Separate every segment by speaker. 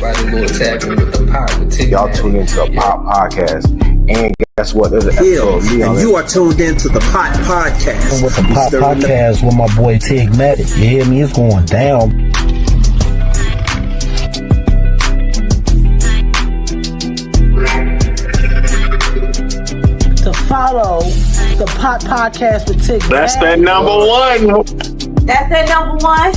Speaker 1: everybody go tapping with the pot with Tigmatic.
Speaker 2: Y'all tune into the Pop Podcast. And guess what? There's an episode of me on
Speaker 3: and you are tuned into the Pot Podcast.
Speaker 4: With the Pop Podcast with my boy Tigmatic. You hear me? It's going down.
Speaker 5: Follow the Pot Podcast with Tigmatic.
Speaker 6: That's that number one.
Speaker 7: That's that number one.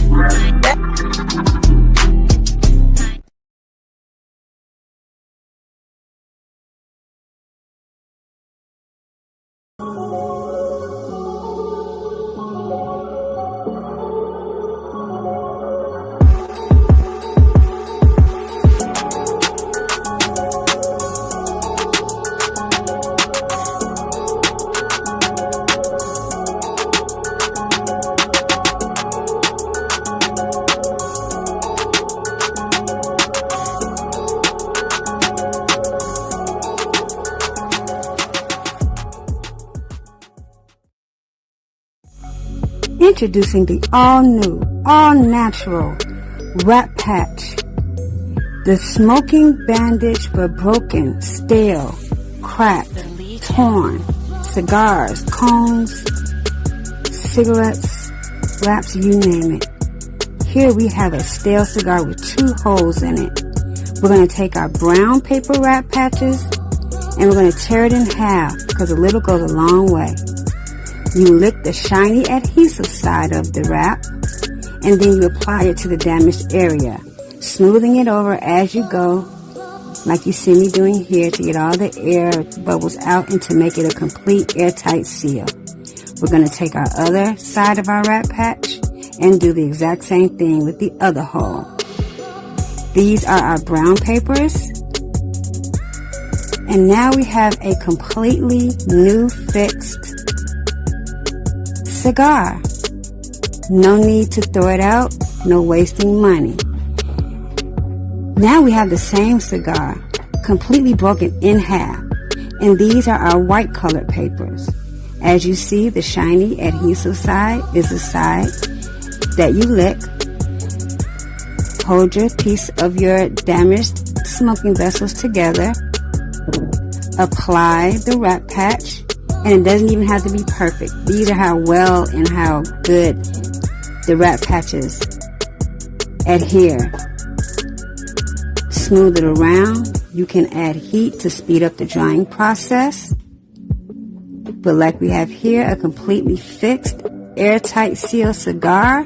Speaker 8: Introducing the all-new, all-natural Wrap Patch. The smoking bandage for broken, stale, cracked, torn cigars, cones, cigarettes, wraps, you name it. Here we have a stale cigar with 2 holes in it. We're going to take our brown paper wrap patches and we're going to tear it in half because a little goes a long way. You lick the shiny adhesive side of the wrap, and then you apply it to the damaged area, smoothing it over as you go, like you see me doing here, to get all the air bubbles out and to make it a complete airtight seal. We're going to take our other side of our wrap patch and do the exact same thing with the other hole. These are our brown papers, and now we have a completely new fixed cigar. No need to throw it out, no wasting money. Now we have the same cigar, completely broken in half, and these are our white colored papers. As you see, the shiny adhesive side is the side that you lick. Hold your piece of your damaged smoking vessels together. Apply the wrap patch. And it doesn't even have to be perfect. These are how well and how good the wrap patches adhere. Smooth it around. You can add heat to speed up the drying process. But like we have here, a completely fixed, airtight seal cigar.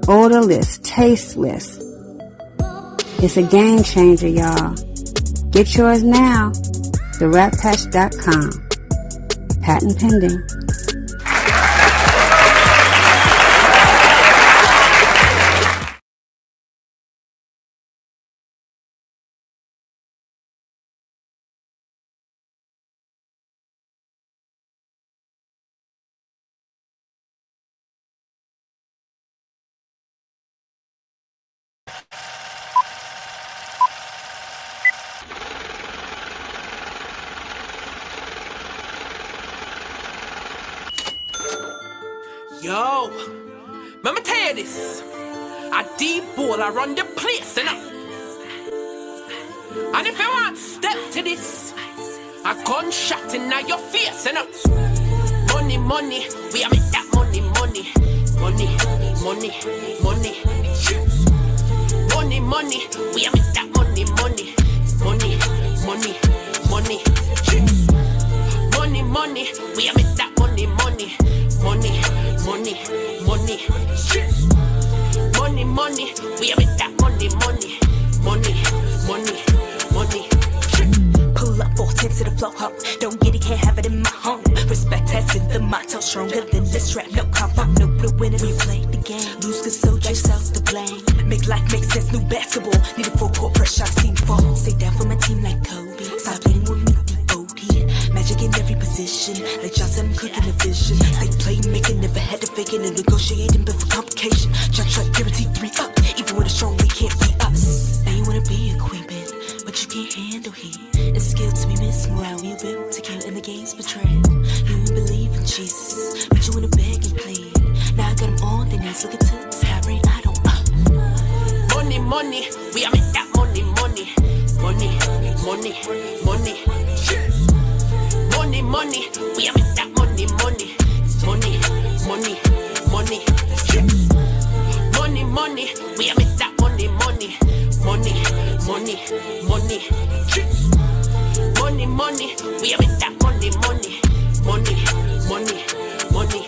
Speaker 8: Odorless, tasteless. It's a game changer, y'all. Get yours now. TheWrapPatch.com. Patent pending.
Speaker 9: Yo, let me tell you this. I D-ball, I run the place, you know. And if you want step to this, a gunshot in your face, you know. Money, money, we are make that money, money. Money, money, money. Money, money, we are make that money, money. Money, money, money. Money, money, we are make that money, money. Money, money, money, money, money, we have it that money, money, money, money, money.
Speaker 10: Pull up 4 10 to the flow, ho. Don't get it, can't have it in my home. Respect has been the motto, stronger than this rap. No combo, no blue winners. We play the game, lose cause so yourself to blame. Make life make sense, new basketball. Need a full court pressure, I've seen before. Stay down for my team like Kobe. Stop playing with me, devoted. Magic in every position, like Johnson, I'm cooking a vision. Stay playmaking, never had to fake it and negotiating, but for complication. Shot, guaranteed 3 up. Even with a strong, we can't be us. Now you wanna be a queen, bitch, but you can't handle heat. It's skill to be missed, morale you built to kill in the game's betrayal. You believe in Jesus, but you wanna beg and plead. Now I got them on their knees, looking to the sky, rain, I don't.
Speaker 9: money, we are make that money, money, money, money, money, money, money, we are make that money, money, money, money, money, money, money, we are make that money, money, money, money, money, money, money, we are make that money, money, money, money, money.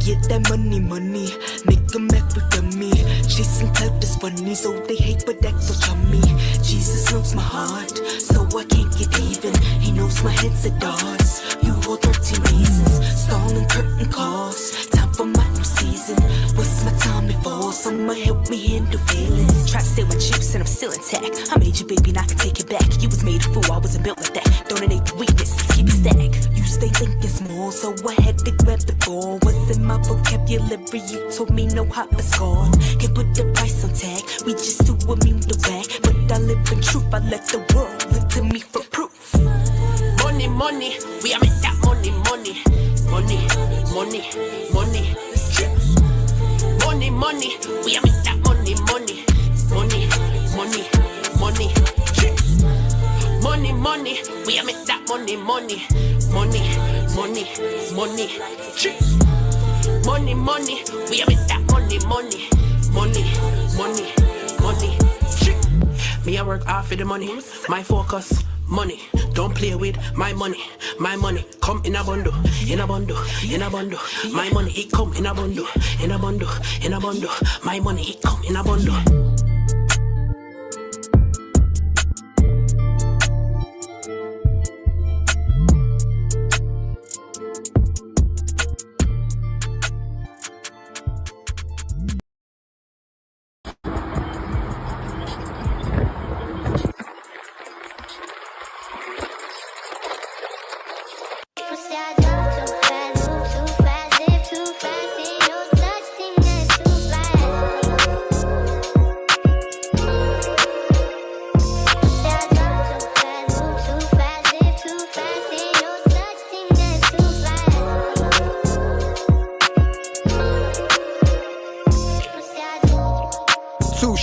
Speaker 10: Get that money, money, make them act with me. Chasing clout is funny, so they hate but act so chummy. Jesus knows my heart, so I can't get even. He knows my head's a darts. You hold 13 reasons, stalling curtain calls. Time for my new season. What's my time for? Someone help me handle feelings. Try to stay with juice and I'm still intact. I made you, baby, and I can take it back. You was made a fool, I wasn't built like that. Don't innate weaknesses, keep it stack. You stay thinking small, so I had to grab the ball. What's in my vocabulary? You told me no hot is gone. Can't put the price on tag. We just too immune to whack. But I live in truth. I let the world look to me for proof.
Speaker 9: Money, money, we are make that money, money, money, money, money, money, money, we are make that money, money, money, money, money, money, money, we are make that money, money, money, money, money, money, money, we are make that money, money, money, money, money. Me I work hard for the money, my focus, money. Don't play with my money come in a bundle, in a bundle, in a bundle. My money it come in a bundle, in a bundle, in a bundle. My money it come in a bundle.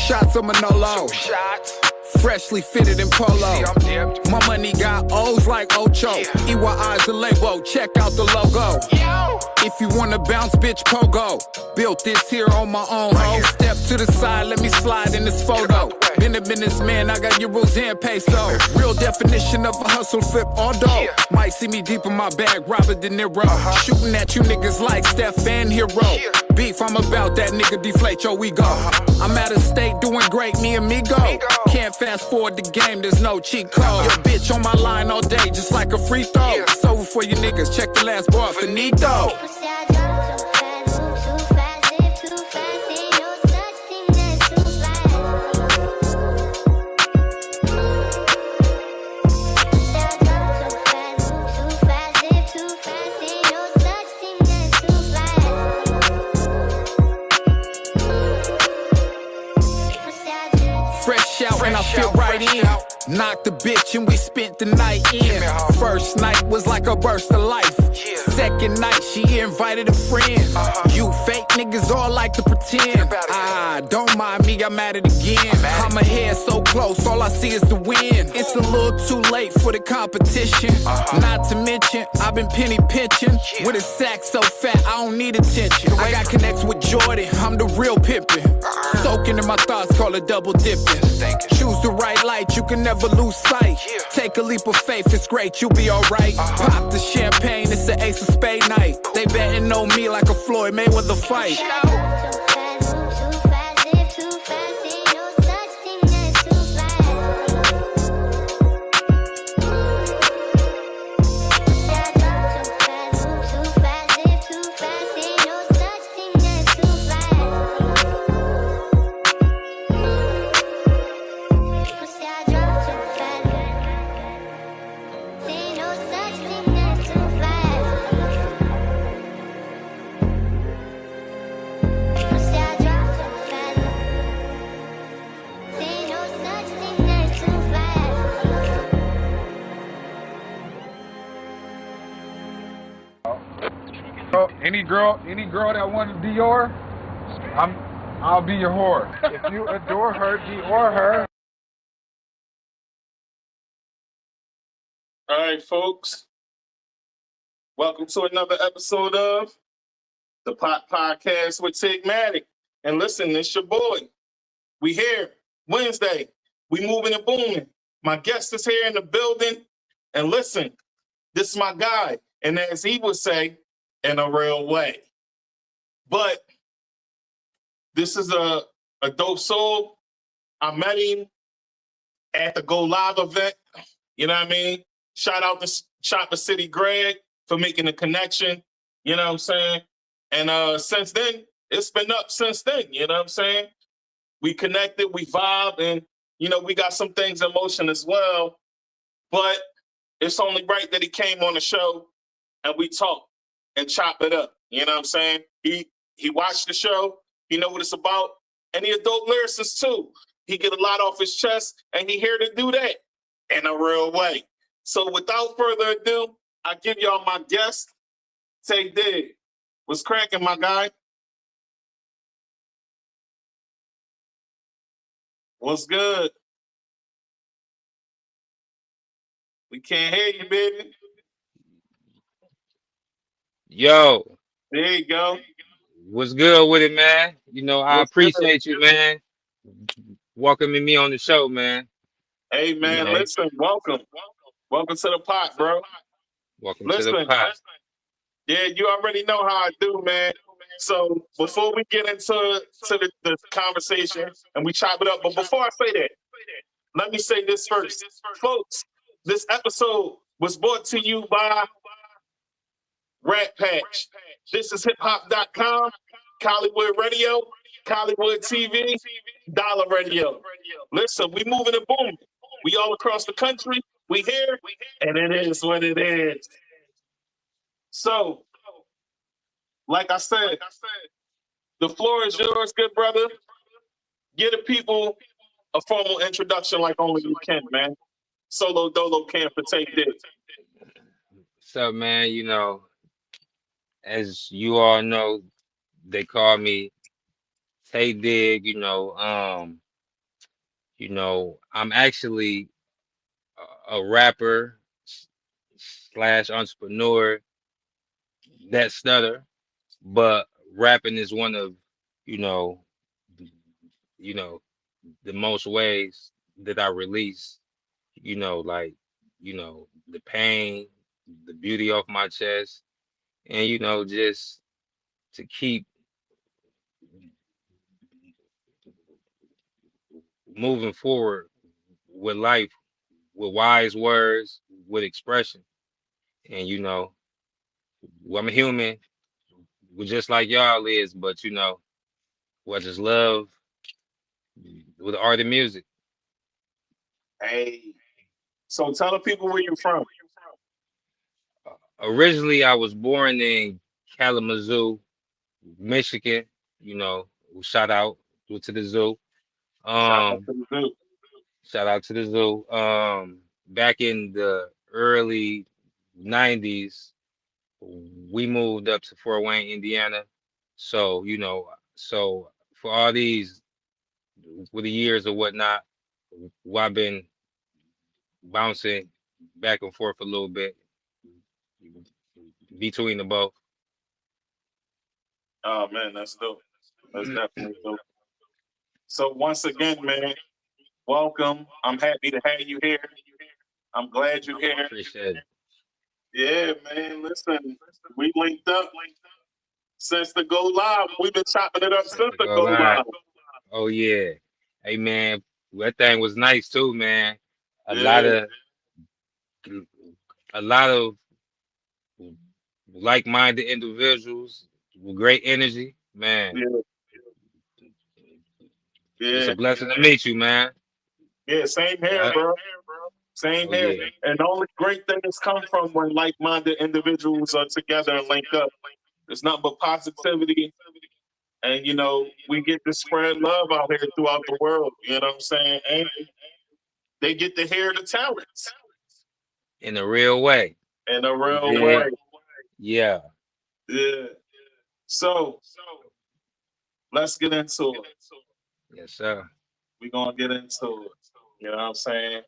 Speaker 11: Shots of Manolo, freshly fitted in polo. My money got O's like Ocho. EYI's the label, check out the logo. If you wanna bounce, bitch, pogo. Built this here on my own, ho. Step to the side, let me slide in this photo. Been a businessman, I got euros and peso. Real definition of a hustle flip all dough. Might see me deep in my bag, Robert De Niro. Shooting at you niggas like Steph and Hero. Beef, I'm about that nigga deflate your ego. I'm out of state doing great, me and me go. Can't fast forward the game, there's no cheat code. Your bitch on my line all day, just like a free throw. It's over for you niggas, check the last bar, finito. And I fit right in. Knocked the bitch and we spent the night in. First night was like a burst of life. Second night she invited a friend. You fake niggas all like to pretend. Don't mind me, I'm at it again. I'm ahead so close, all I see is the wind. It's a little too late for the competition. Not to mention, I've been penny pinching. With a sack so fat, I don't need attention. I got connects with Jordan, I'm the real pimpin'. Soaking in my thoughts, call it double dipping. Choose the right light, you can never lose sight. Take a leap of faith, it's great, you'll be alright. Pop the champagne, it's the ace of spade night. They betting on me like a Floyd Mayweather fight.
Speaker 12: Any girl that wanted Dior,
Speaker 11: I'll be your whore. If you adore her, Dior her.
Speaker 6: All right, folks. Welcome to another episode of the Pot Podcast with Tigmatic. And listen, it's your boy. We here Wednesday. We moving and booming. My guest is here in the building. And listen, this is my guy. And as he would say, in a real way. But this is a dope soul. I met him at the Go Live event. You know what I mean? Shout out to Chopper City Greg for making the connection. You know what I'm saying? And since then, it's been up since then. You know what I'm saying? We connected, we vibed, and, you know, we got some things in motion as well. But it's only right that he came on the show and we talked and chop it up. You know what I'm saying? He watched the show. He know what it's about. And he a dope lyricist too. He get a lot off his chest, and he here to do that in a real way. So without further ado, I give y'all my guest, Tae Digg. What's cracking, my guy? What's good? We can't hear you, baby.
Speaker 12: Yo,
Speaker 6: There you go.
Speaker 12: what's good with it, man? You know, I
Speaker 6: What's good?
Speaker 12: appreciate you, man, welcoming me on the show, man.
Speaker 6: Hey,
Speaker 12: You
Speaker 6: man,
Speaker 12: know,
Speaker 6: listen, welcome. Welcome to the pot, bro.
Speaker 12: welcome to the
Speaker 6: Listen,
Speaker 12: pot.
Speaker 6: yeah, you already know how I do, man. So before we get into the conversation and we chop it up, but before I say that, let me say this first. Folks, this episode was brought to you by Rat Patch. This is hiphop.com, Hollywood Radio, Hollywood TV, Dollar Radio. Listen, we moving and booming. We all across the country. We here, and it is what it is. So, like I said, the floor is yours, good brother. Give the people a formal introduction like only you can, man. Solo Dolo can for Tae Digg.
Speaker 12: What's up, man? You know, as you all know, they call me Tae Digg. I'm actually a rapper slash entrepreneur that stutter, but rapping is one of, you know, you know, the most ways that I release, the pain, the beauty off my chest, and, just to keep moving forward with life, with wise words, with expression. And, I'm a human, we're just like y'all is, but, what just love with the art and music.
Speaker 6: Hey, so tell the people where you're from.
Speaker 12: Originally, I was born in Kalamazoo, Michigan. You know, shout out to the zoo.
Speaker 6: Shout out to the zoo.
Speaker 12: Shout out to the zoo. Back in the early 90s, we moved up to Fort Wayne, Indiana. So, so for all these, with the years or whatnot, I've been bouncing back and forth a little bit between the both.
Speaker 6: Oh man, that's dope. That's definitely dope. So once again, man, welcome. I'm happy to have you here. I'm glad you're here.
Speaker 12: Appreciate it.
Speaker 6: Yeah, man. Listen, we linked up since the Go Live. We've been chopping it up since the
Speaker 12: Go
Speaker 6: Go
Speaker 12: live.
Speaker 6: Live.
Speaker 12: Oh yeah. Hey man, that thing was nice too, man. A
Speaker 6: Yeah,
Speaker 12: lot of a lot of like-minded individuals with great energy, man.
Speaker 6: yeah,
Speaker 12: It's
Speaker 6: yeah,
Speaker 12: a blessing to meet you, man.
Speaker 6: yeah. Same here,
Speaker 12: Yeah.
Speaker 6: bro. Same
Speaker 12: Oh
Speaker 6: here.
Speaker 12: yeah.
Speaker 6: And the only great things come from when like-minded individuals are together and link up. It's nothing but positivity. And, you know, we get to spread love out here throughout the world. You know what I'm saying? And they get to hear the talents
Speaker 12: In a real way.
Speaker 6: in a
Speaker 12: You
Speaker 6: real way.
Speaker 12: dig? Yeah.
Speaker 6: Yeah. So let's get into it.
Speaker 12: Yes, sir.
Speaker 6: We're gonna get into it. You know what I'm saying?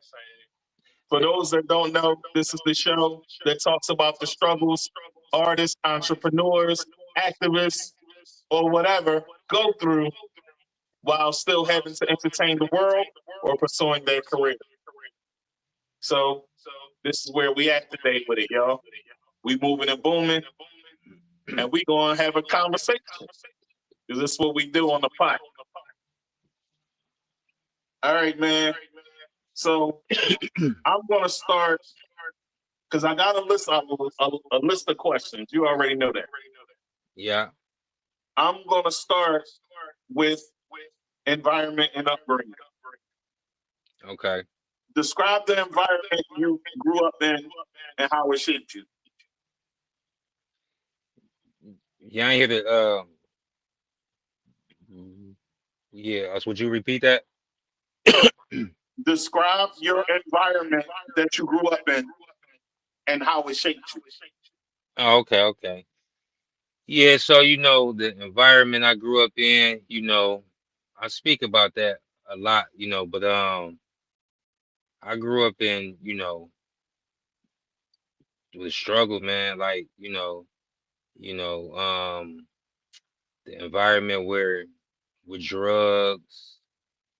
Speaker 6: For those that don't know, this is the show that talks about the struggles artists, entrepreneurs, activists, or whatever go through while still having to entertain the world or pursuing their career. So this is where we at today with it, y'all. We moving and booming, and we gonna have a conversation. Because this is what we do on the pot. All right, man. So I'm gonna start because I got a list of questions. You already know that.
Speaker 12: Yeah.
Speaker 6: I'm gonna start with environment and upbringing.
Speaker 12: Okay.
Speaker 6: Describe the environment you grew up in and how it shaped you.
Speaker 12: Yeah, I ain't hear the yeah, would you repeat that?
Speaker 6: Describe your environment that you grew up in and how it shaped you.
Speaker 12: Oh, okay. Yeah, so the environment I grew up in, I speak about that a lot, but I grew up in, with struggle, man, like, the environment where with drugs,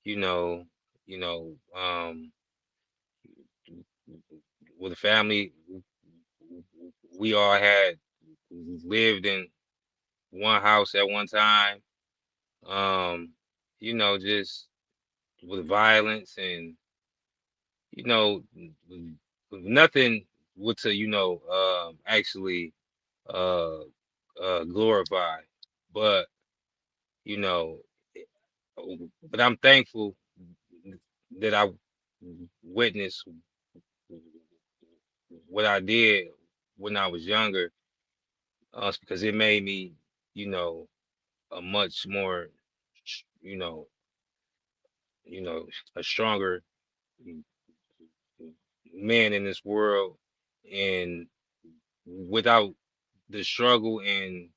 Speaker 12: you know, you know, with a family, we all had lived in one house at one time. Just with violence and nothing would to actually uh glorify, but you know, but I'm thankful that I witnessed what I did when I was younger, because it made me, a much more, you know, a stronger man in this world, and without the struggle and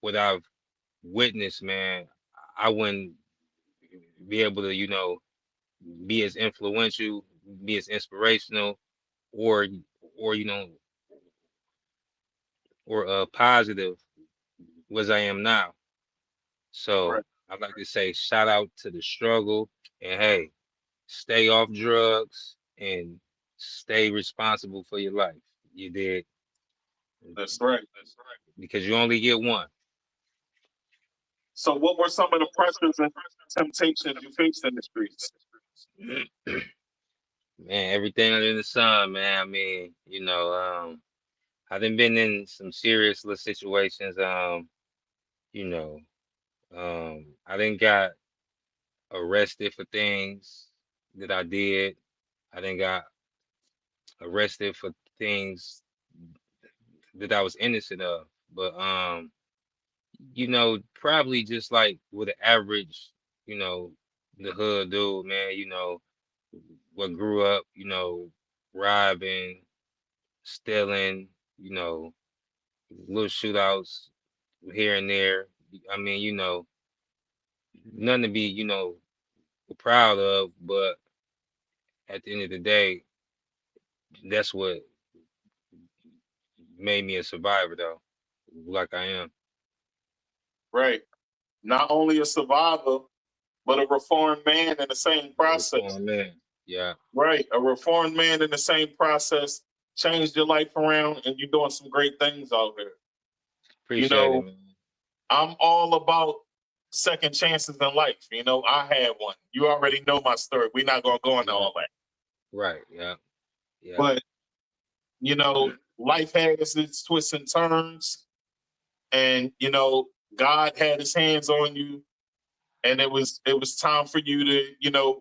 Speaker 12: what I've witnessed, man, I wouldn't be able to, be as influential, be as inspirational, or or you know, or positive as I am now.
Speaker 6: Right.
Speaker 12: So I'd like to say shout out to the struggle, and hey, stay off drugs and stay responsible for your life. You did.
Speaker 6: That's right.
Speaker 12: Because you only get one.
Speaker 6: So what were some of the pressures and temptations you faced in the streets?
Speaker 12: Man, everything under the sun, man. I mean, I done been in some serious little situations. You know, I done got arrested for things that I did. I done got arrested for things that I was innocent of. But probably just like with an average, the hood dude, man, what grew up, robbing, stealing, little shootouts here and there. I mean, nothing to be, proud of, but at the end of the day, that's what made me a survivor, though, like I am.
Speaker 6: Right. Not only a survivor, but a reformed man in the same process.
Speaker 12: Reformed man. Yeah.
Speaker 6: Right. A reformed man in the same process changed your life around, and you're doing some great things out there.
Speaker 12: Appreciate it, man.
Speaker 6: I'm all about second chances in life. I had one. You already know my story. We're not going to go into all that.
Speaker 12: Right. Yeah.
Speaker 6: But, life has its twists and turns. And, God had his hands on you. And it was time for you to,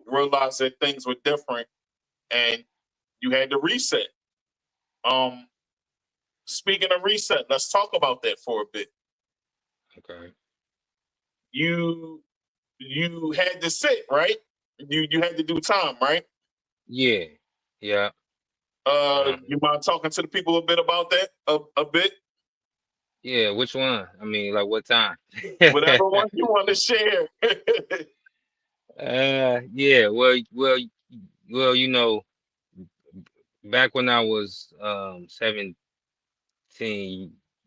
Speaker 6: realize that things were different. And you had to reset. Speaking of reset, let's talk about that for a bit.
Speaker 12: Okay.
Speaker 6: You had to sit, right? You had to do time, right?
Speaker 12: Yeah.
Speaker 6: You mind talking to the people a bit about that? A bit?
Speaker 12: Yeah, which one? I mean, like what time?
Speaker 6: Whatever one you want to share.
Speaker 12: Yeah, well, back when I was 17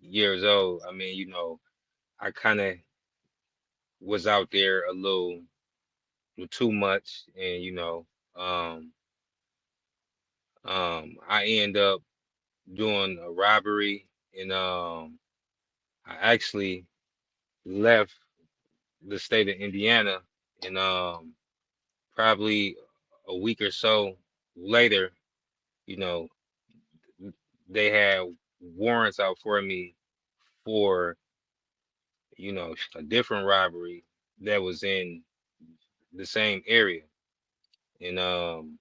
Speaker 12: years old, I mean, I kind of was out there a little too much, and um, I end up doing a robbery, and I actually left the state of Indiana, and probably a week or so later, you know, they had warrants out for me for, a different robbery that was in the same area. And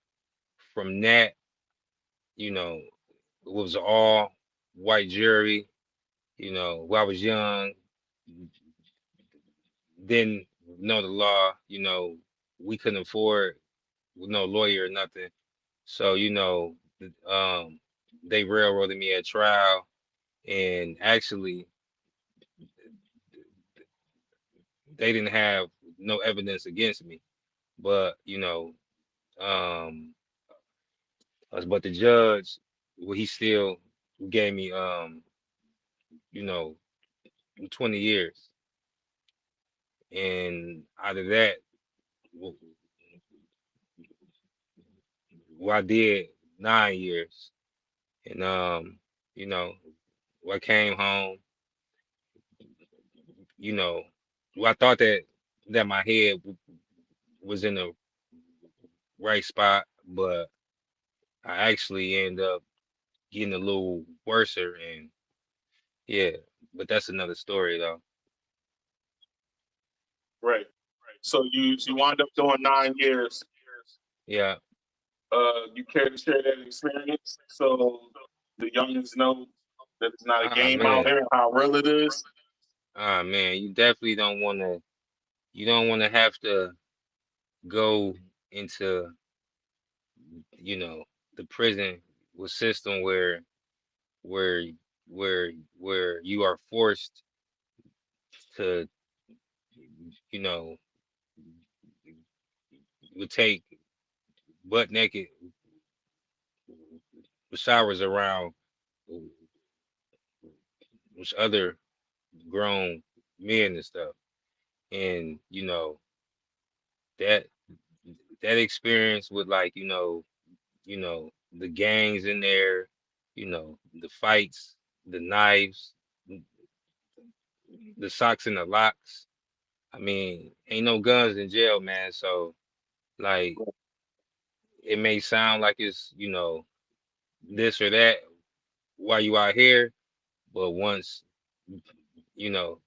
Speaker 12: from that, it was all white jury. When I was young, didn't know the law, we couldn't afford no lawyer or nothing. So, they railroaded me at trial, and actually they didn't have no evidence against me. But, um but the judge, well, he still gave me you know, 20 years. And out of that, w- I did 9 years. And you know, when I came home, you know, I thought that my head was in the right spot, but I actually end up getting a little worser, and yeah, but that's another story though.
Speaker 6: Right. So you wind up doing 9 years.
Speaker 12: Yeah.
Speaker 6: You care to share that experience so the youngins know that it's not a
Speaker 12: Ah
Speaker 6: game out
Speaker 12: man.
Speaker 6: here, how real it is?
Speaker 12: Ah man, you definitely don't wanna have to go into, you know, the prison with system where where you are forced to, you know, would take butt naked showers around with other grown men and stuff. And that that experience with, like, the gangs in there, the fights, the knives, the socks and the locks. I mean, ain't no guns in jail, man. So, like, it may sound like it's, this or that while you out here, but once,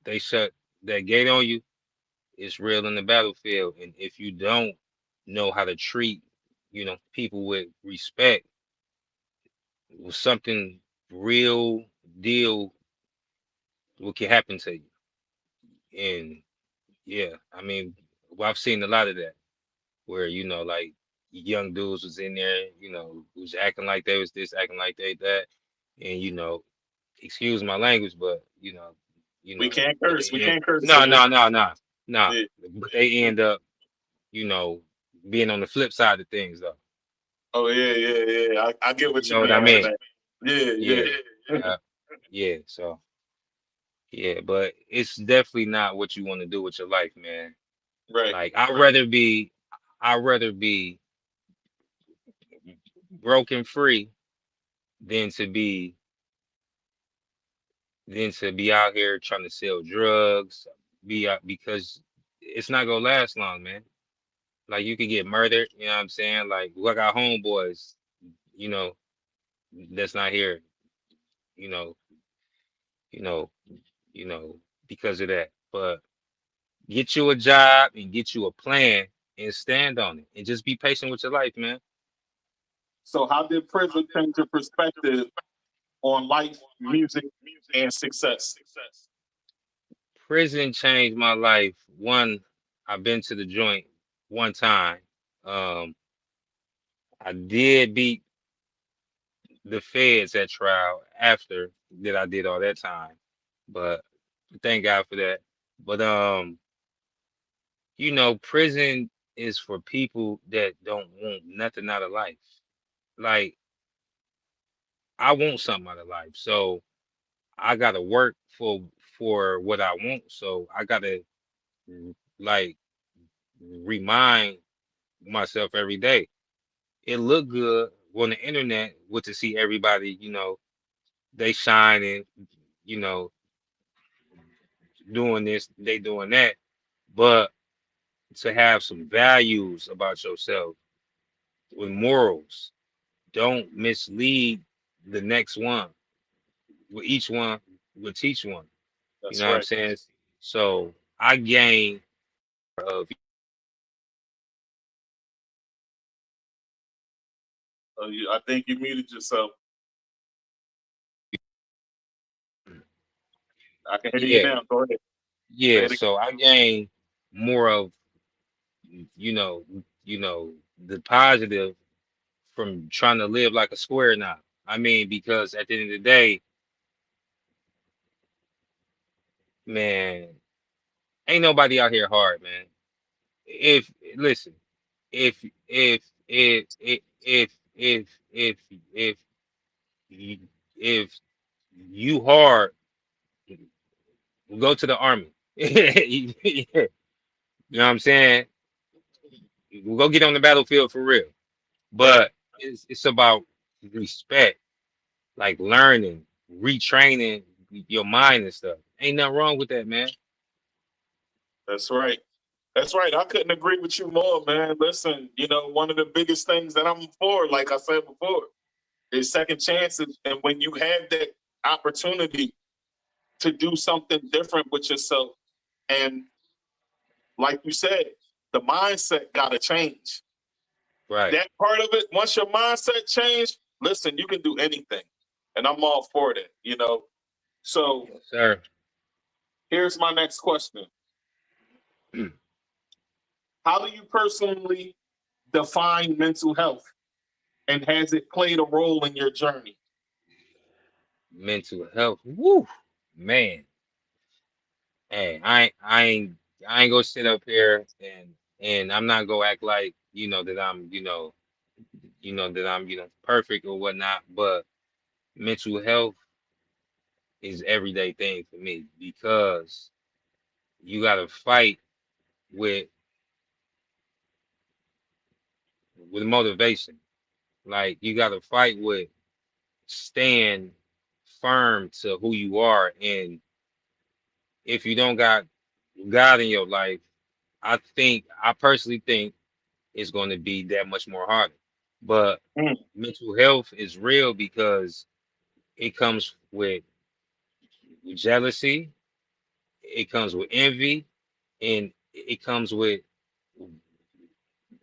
Speaker 12: they shut that gate on you, it's real in the battlefield. And if you don't know how to treat, people with respect, something real deal what can happen to you. And yeah, I mean, well, I've seen a lot of that where, like, young dudes was in there, was acting like they was this, acting like they that. And, excuse my language, but
Speaker 6: We can't
Speaker 12: but
Speaker 6: curse. We
Speaker 12: they end,
Speaker 6: can't curse
Speaker 12: no,
Speaker 6: in this.
Speaker 12: no, no, no, no.
Speaker 6: Yeah.
Speaker 12: But they end up, you know, being on the flip side of things though.
Speaker 6: Oh yeah, yeah, yeah. I get
Speaker 12: You
Speaker 6: what you
Speaker 12: know what I
Speaker 6: mean on
Speaker 12: mean?
Speaker 6: that. Yeah,
Speaker 12: Yeah.
Speaker 6: yeah.
Speaker 12: Yeah. So yeah, but it's definitely not what you want to do with your life, man.
Speaker 6: Right.
Speaker 12: Like, I'd rather be broken free than to be out here trying to sell drugs, be out, because it's not gonna last long, man. Like, you could get murdered, you know what I'm saying? Like, I got homeboys, you know, that's not here, you know, you know, you know, because of that. But get you a job and get you a plan and stand on it and just be patient with your life, man.
Speaker 6: So how did prison change your perspective on life, music, and success?
Speaker 12: Prison changed my life. One, I've been to the joint one time. Um, I did beat the feds at trial after that I did all that time. but thank God for that. But prison is for people that don't want nothing out of life. Like I want something out of life, so I gotta work for what I want. So I gotta like remind myself every day. It look good on the internet with to see everybody, they shining, you know, doing this, they doing that. But to have some values about yourself with morals, don't mislead the next one. With each one will teach one. You
Speaker 6: That's
Speaker 12: know what I'm
Speaker 6: right.
Speaker 12: saying? So I gain of
Speaker 6: I think you muted yourself. I can hear you
Speaker 12: yeah,
Speaker 6: now. Go ahead. Say
Speaker 12: yeah.
Speaker 6: it again.
Speaker 12: So I gain more of you know, the positive from trying to live like a square now. I mean, because at the end of the day, man, ain't nobody out here hard, man. If listen, if if if if if if if if you, if you hard, go to the army. You know what I'm saying? We'll go get on the battlefield for real.
Speaker 6: Right.
Speaker 12: But it's about respect, like learning, retraining your mind and stuff. Ain't nothing wrong with that, man.
Speaker 6: That's right. That's right. I couldn't agree with you more, man. Listen, one of the biggest things that I'm for, like I said before, is second chances. And when you have that opportunity to do something different with yourself, and like you said, the mindset got to change.
Speaker 12: Right.
Speaker 6: That part of it, once your mindset changed, listen, you can do anything. And I'm all for that. So
Speaker 12: Yes, sir.
Speaker 6: here's my next question. How do you personally define mental health? And has it played a role in your journey?
Speaker 12: Mental health. Woo, man. Hey, I ain't gonna sit up here and I'm not gonna act like that I'm that I'm perfect or whatnot. But mental health is everyday thing for me because you gotta fight with motivation. Like you gotta fight with staying firm to who you are. And if you don't got God in your life, I personally think it's going to be that much more harder. But mental health is real because it comes with jealousy, it comes with envy, and it comes with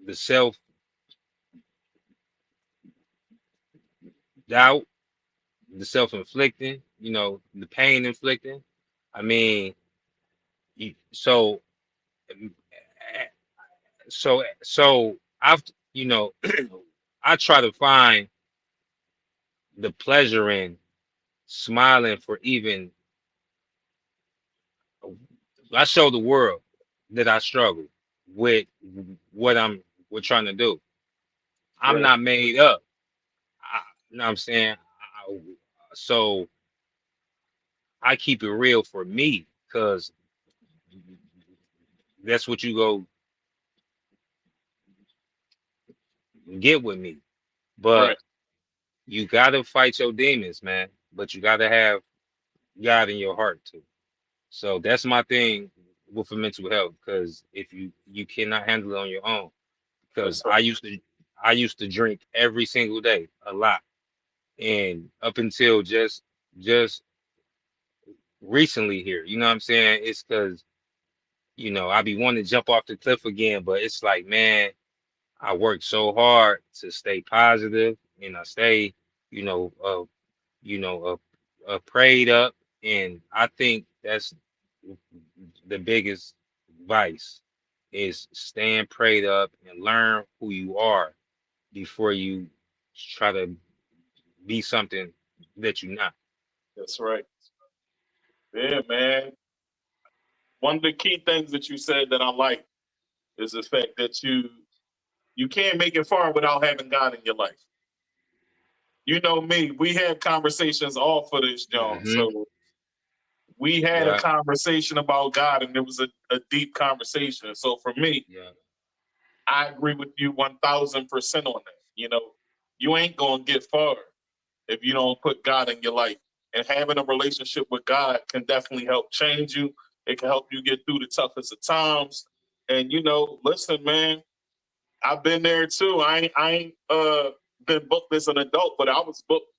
Speaker 12: the self doubt, the self inflicting, the pain inflicting. I mean, so I've I try to find the pleasure in smiling for even I show the world that I struggle with what we're trying to do. I'm
Speaker 6: Right.
Speaker 12: not made up. You know what I'm saying? So I keep it real for me because that's what you go get with me. But
Speaker 6: Right.
Speaker 12: you gotta fight your demons, man. But you gotta have God in your heart too. So that's my thing with the mental health. Because if you cannot handle it on your own, because
Speaker 6: That's right.
Speaker 12: I used to drink every single day a lot, and up until just recently here, you know what I'm saying? It's because I be wanting to jump off the cliff again, but it's like, man, I work so hard to stay positive, and I stay, you know, uh, prayed up, and I think that's the biggest vice is staying prayed up and learn who you are before you try to be something that you're not.
Speaker 6: That's right. Yeah, man. One of the key things that you said that I like is the fact that you can't make it far without having God in your life. You know me, we had conversations all for this, John.
Speaker 12: Mm-hmm.
Speaker 6: So we had a
Speaker 12: Yeah.
Speaker 6: conversation about God, and it was a deep conversation. So for me,
Speaker 12: Yeah.
Speaker 6: I agree with you 1000% on that. You know, you ain't gonna get far if you don't put God in your life. And having a relationship with God can definitely help change you. It can help you get through the toughest of times. And you know, listen, man, I've been there too. I ain't been booked as an adult, but I was booked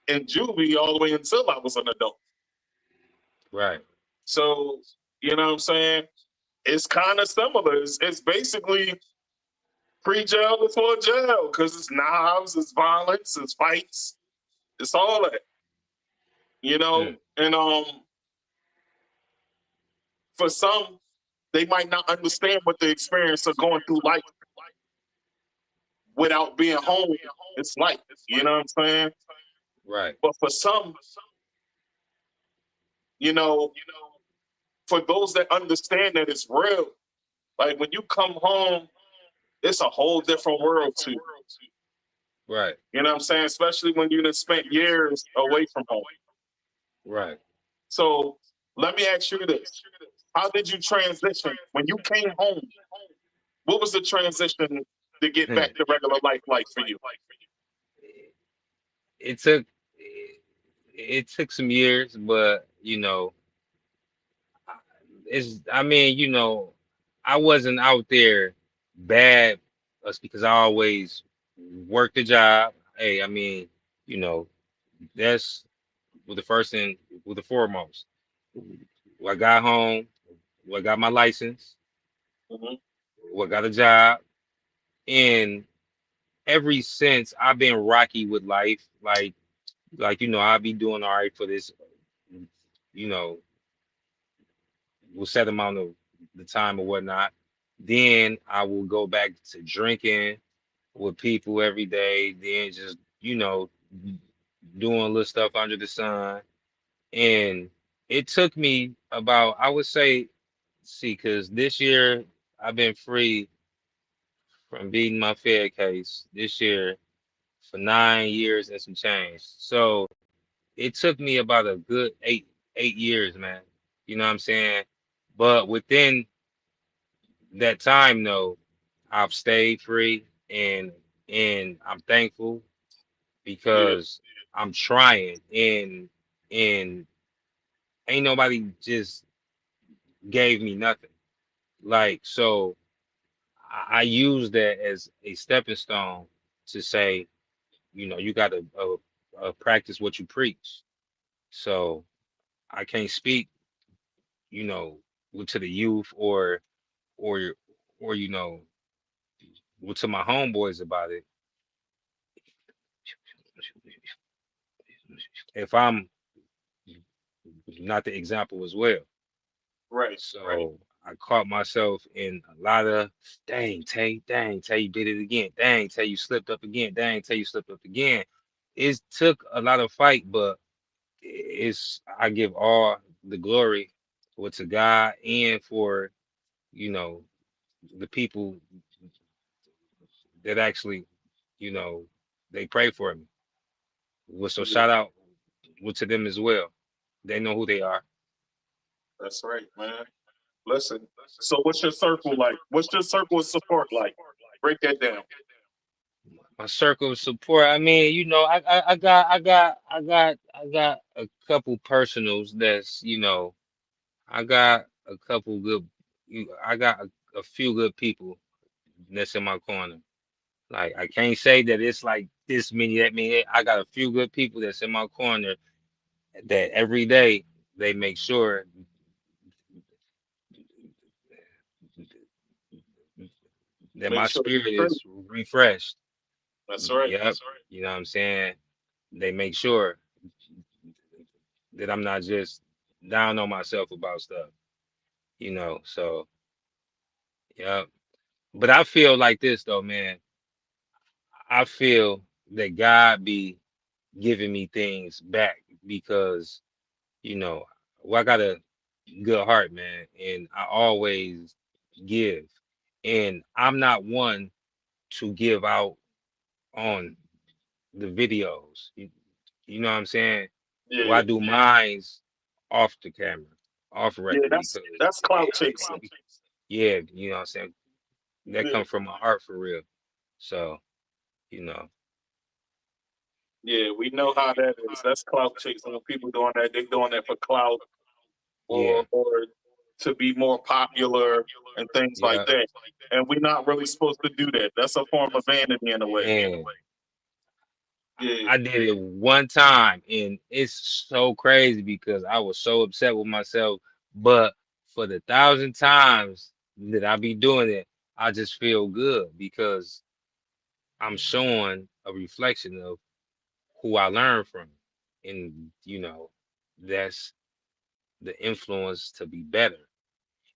Speaker 6: in juvie all the way until I was an adult.
Speaker 12: Right.
Speaker 6: So, you know what I'm saying? It's kind of similar. It's basically pre-jail before jail because it's knives, it's violence, it's fights, it's all that. You know,
Speaker 12: Mm.
Speaker 6: and for some, they might not understand what the experience of going through life without being home. It's like, you know what I'm saying?
Speaker 12: Right.
Speaker 6: But for some, you know, for those that understand that it's real, like when you come home, it's a whole different world to you.
Speaker 12: Right.
Speaker 6: You know what I'm saying? Especially when you done spent years away from home.
Speaker 12: Right.
Speaker 6: So let me ask you this. How did you transition? When you came home, what was the transition to get
Speaker 12: Hmm.
Speaker 6: back to regular life like for you?
Speaker 12: It took it took some years, but you know, I mean, you know, I wasn't out there bad because I always worked the job. Hey, I mean, you know, that's was the first thing, was the foremost. When I got home, when I got my license,
Speaker 6: Mhm.
Speaker 12: when I got a job, and ever since I've been rocky with life, like you know, I'll be doing all right for this, you know, will set amount of the time or whatnot. Then I will go back to drinking with people every day. Then just you know doing little stuff under the sun. And it took me about I would say, see, because this year I've been free from beating my Fed case this year for 9 years and some change. So it took me about a good eight years, man. You know what I'm saying? But within that time though, I've stayed free and I'm thankful
Speaker 6: Yeah,
Speaker 12: because I'm trying and ain't nobody just gave me nothing. Like so I use that as a stepping stone to say, you know, you gotta practice what you preach. So I can't speak, you know, to the youth or or you know, to my homeboys about it if I'm not the example as well.
Speaker 6: right.
Speaker 12: So I caught myself in a lot of dang, Tay, you did it again. Dang, Tay, you slipped up again. Dang, Tay, you slipped up again. It took a lot of fight, but it's I give all the glory to God and for, you know, the people that actually, you know, they pray for me. Well, so
Speaker 6: Yeah,
Speaker 12: shout out to them as well. They know who they are.
Speaker 6: that's right, man. Listen, so what's your circle like? What's your circle of support like? Break that down.
Speaker 12: My circle of support. I mean, you know, I got a couple personals that's, you know, I got a couple good, I got a few good people that's in my corner. Like I can't say that it's like this many, that many. I got a few good people that's in my corner that every day they make sure that
Speaker 6: Make
Speaker 12: my
Speaker 6: sure you
Speaker 12: spirit
Speaker 6: straight.
Speaker 12: is refreshed.
Speaker 6: That's right.
Speaker 12: Yep. You know what I'm saying? They make sure that I'm not just down on myself about stuff, you know. So, yep. But I feel like this though, man. I feel that God be giving me things back because, you know, well, I got a good heart, man, and I always give. And I'm not one to give out on the videos. You know what I'm saying? Well,
Speaker 6: Yeah,
Speaker 12: I do mines off the camera, off
Speaker 6: yeah,
Speaker 12: record, because
Speaker 6: that's clout chasing.
Speaker 12: yeah, you know what I'm saying? That
Speaker 6: Yeah,
Speaker 12: comes from my heart for real. So, you know,
Speaker 6: yeah, we know how that is. That's clout chasing. When people doing that, they doing that for clout
Speaker 12: yeah,
Speaker 6: or to be more popular and things like
Speaker 12: yeah.
Speaker 6: that. And we're not really supposed to do that. That's a form of vanity in a way.
Speaker 12: Man,
Speaker 6: Yeah,
Speaker 12: I did it one time and it's so crazy because I was so upset with myself. But for the 1,000 times that I be doing it, I just feel good because I'm showing a reflection of who I learned from. And, that's the influence to be better.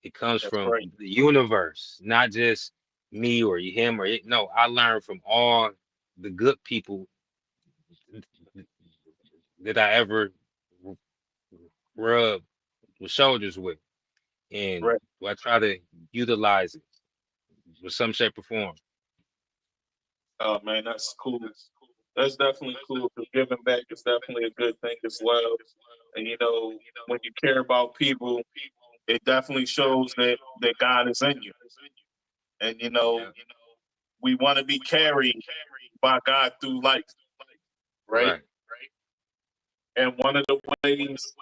Speaker 12: It comes
Speaker 6: that's
Speaker 12: from
Speaker 6: right.
Speaker 12: the universe, not just me or him or it. No, I learned from all the good people that I ever rubbed shoulders with, and
Speaker 6: Right.
Speaker 12: I try to utilize it with some shape or form.
Speaker 6: Oh man, that's cool. That's definitely cool. Because giving back is definitely a good thing as well. And when you care about people, it definitely shows that God is in you. And
Speaker 12: Yeah,
Speaker 6: we want to be carried by God through life, right?
Speaker 12: right.
Speaker 6: And one of the ways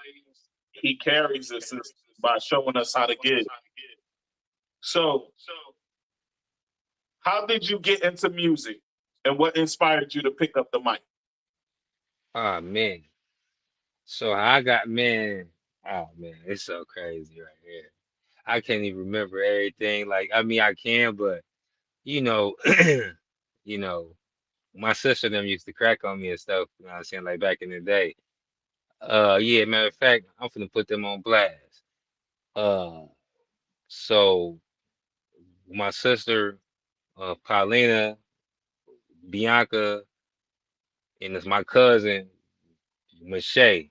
Speaker 6: He carries us is by showing us how to give. So, how did you get into music, and what inspired you to pick up the mic?
Speaker 12: Oh man. So I got man. Oh man, it's so crazy right here. I can't even remember everything. Like I mean, I can, but you know, you know, my sister them used to crack on me and stuff. You know what I'm saying? Like back in the day. Yeah. Matter of fact, I'm finna put them on blast. Uh, so my sister, Paulina, Bianca, and it's my cousin, Mache.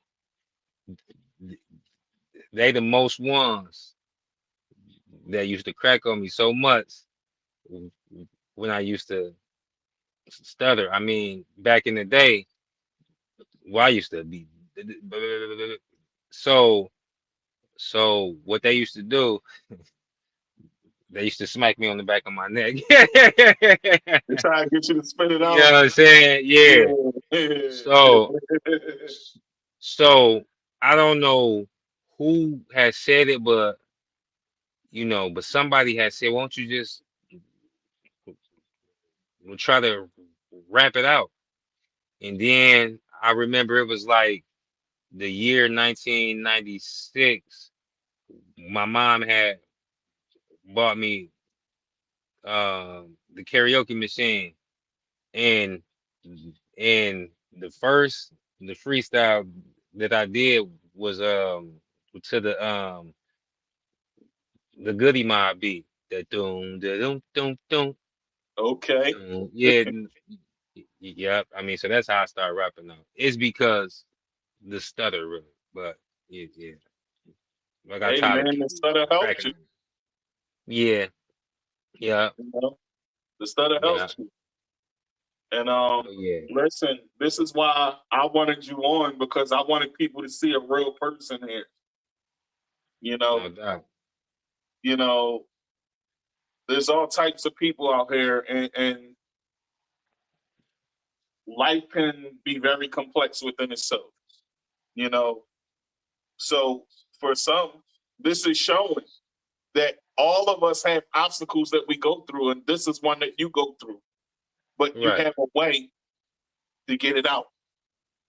Speaker 12: They the most ones that used to crack on me so much when I used to stutter. I mean, back in the day, well, I used to be so what they used to do, they used to smack me on the back of my neck.
Speaker 6: They try to get you to spit it
Speaker 12: You know
Speaker 6: out.
Speaker 12: what I'm saying? Yeah. So so I don't know who has said it, but but somebody has said, won't you just try to rap it out? And then I remember it was like the year 1996. My mom had bought me the karaoke machine, and the freestyle that I did was to the Goody Mob beat. That doom da doom doom doom.
Speaker 6: Okay.
Speaker 12: Yeah, yep. I mean, so that's how I started rapping now. It's because the stutter really, but yeah, yeah. I got
Speaker 6: Hey
Speaker 12: tired of
Speaker 6: man, the
Speaker 12: people
Speaker 6: stutter helps
Speaker 12: cracking
Speaker 6: you.
Speaker 12: on me. Yeah, yeah,
Speaker 6: You know, the stutter
Speaker 12: yeah,
Speaker 6: helps you. And
Speaker 12: oh, yeah.
Speaker 6: listen, this is why I wanted you on because I wanted people to see a real person here. You
Speaker 12: No
Speaker 6: know,
Speaker 12: doubt.
Speaker 6: you know, there's all types of people out here, and life can be very complex within itself. You know, so for some, this is showing that all of us have obstacles that we go through, and this is one that you go through. But you
Speaker 12: Right.
Speaker 6: have a way to get it out.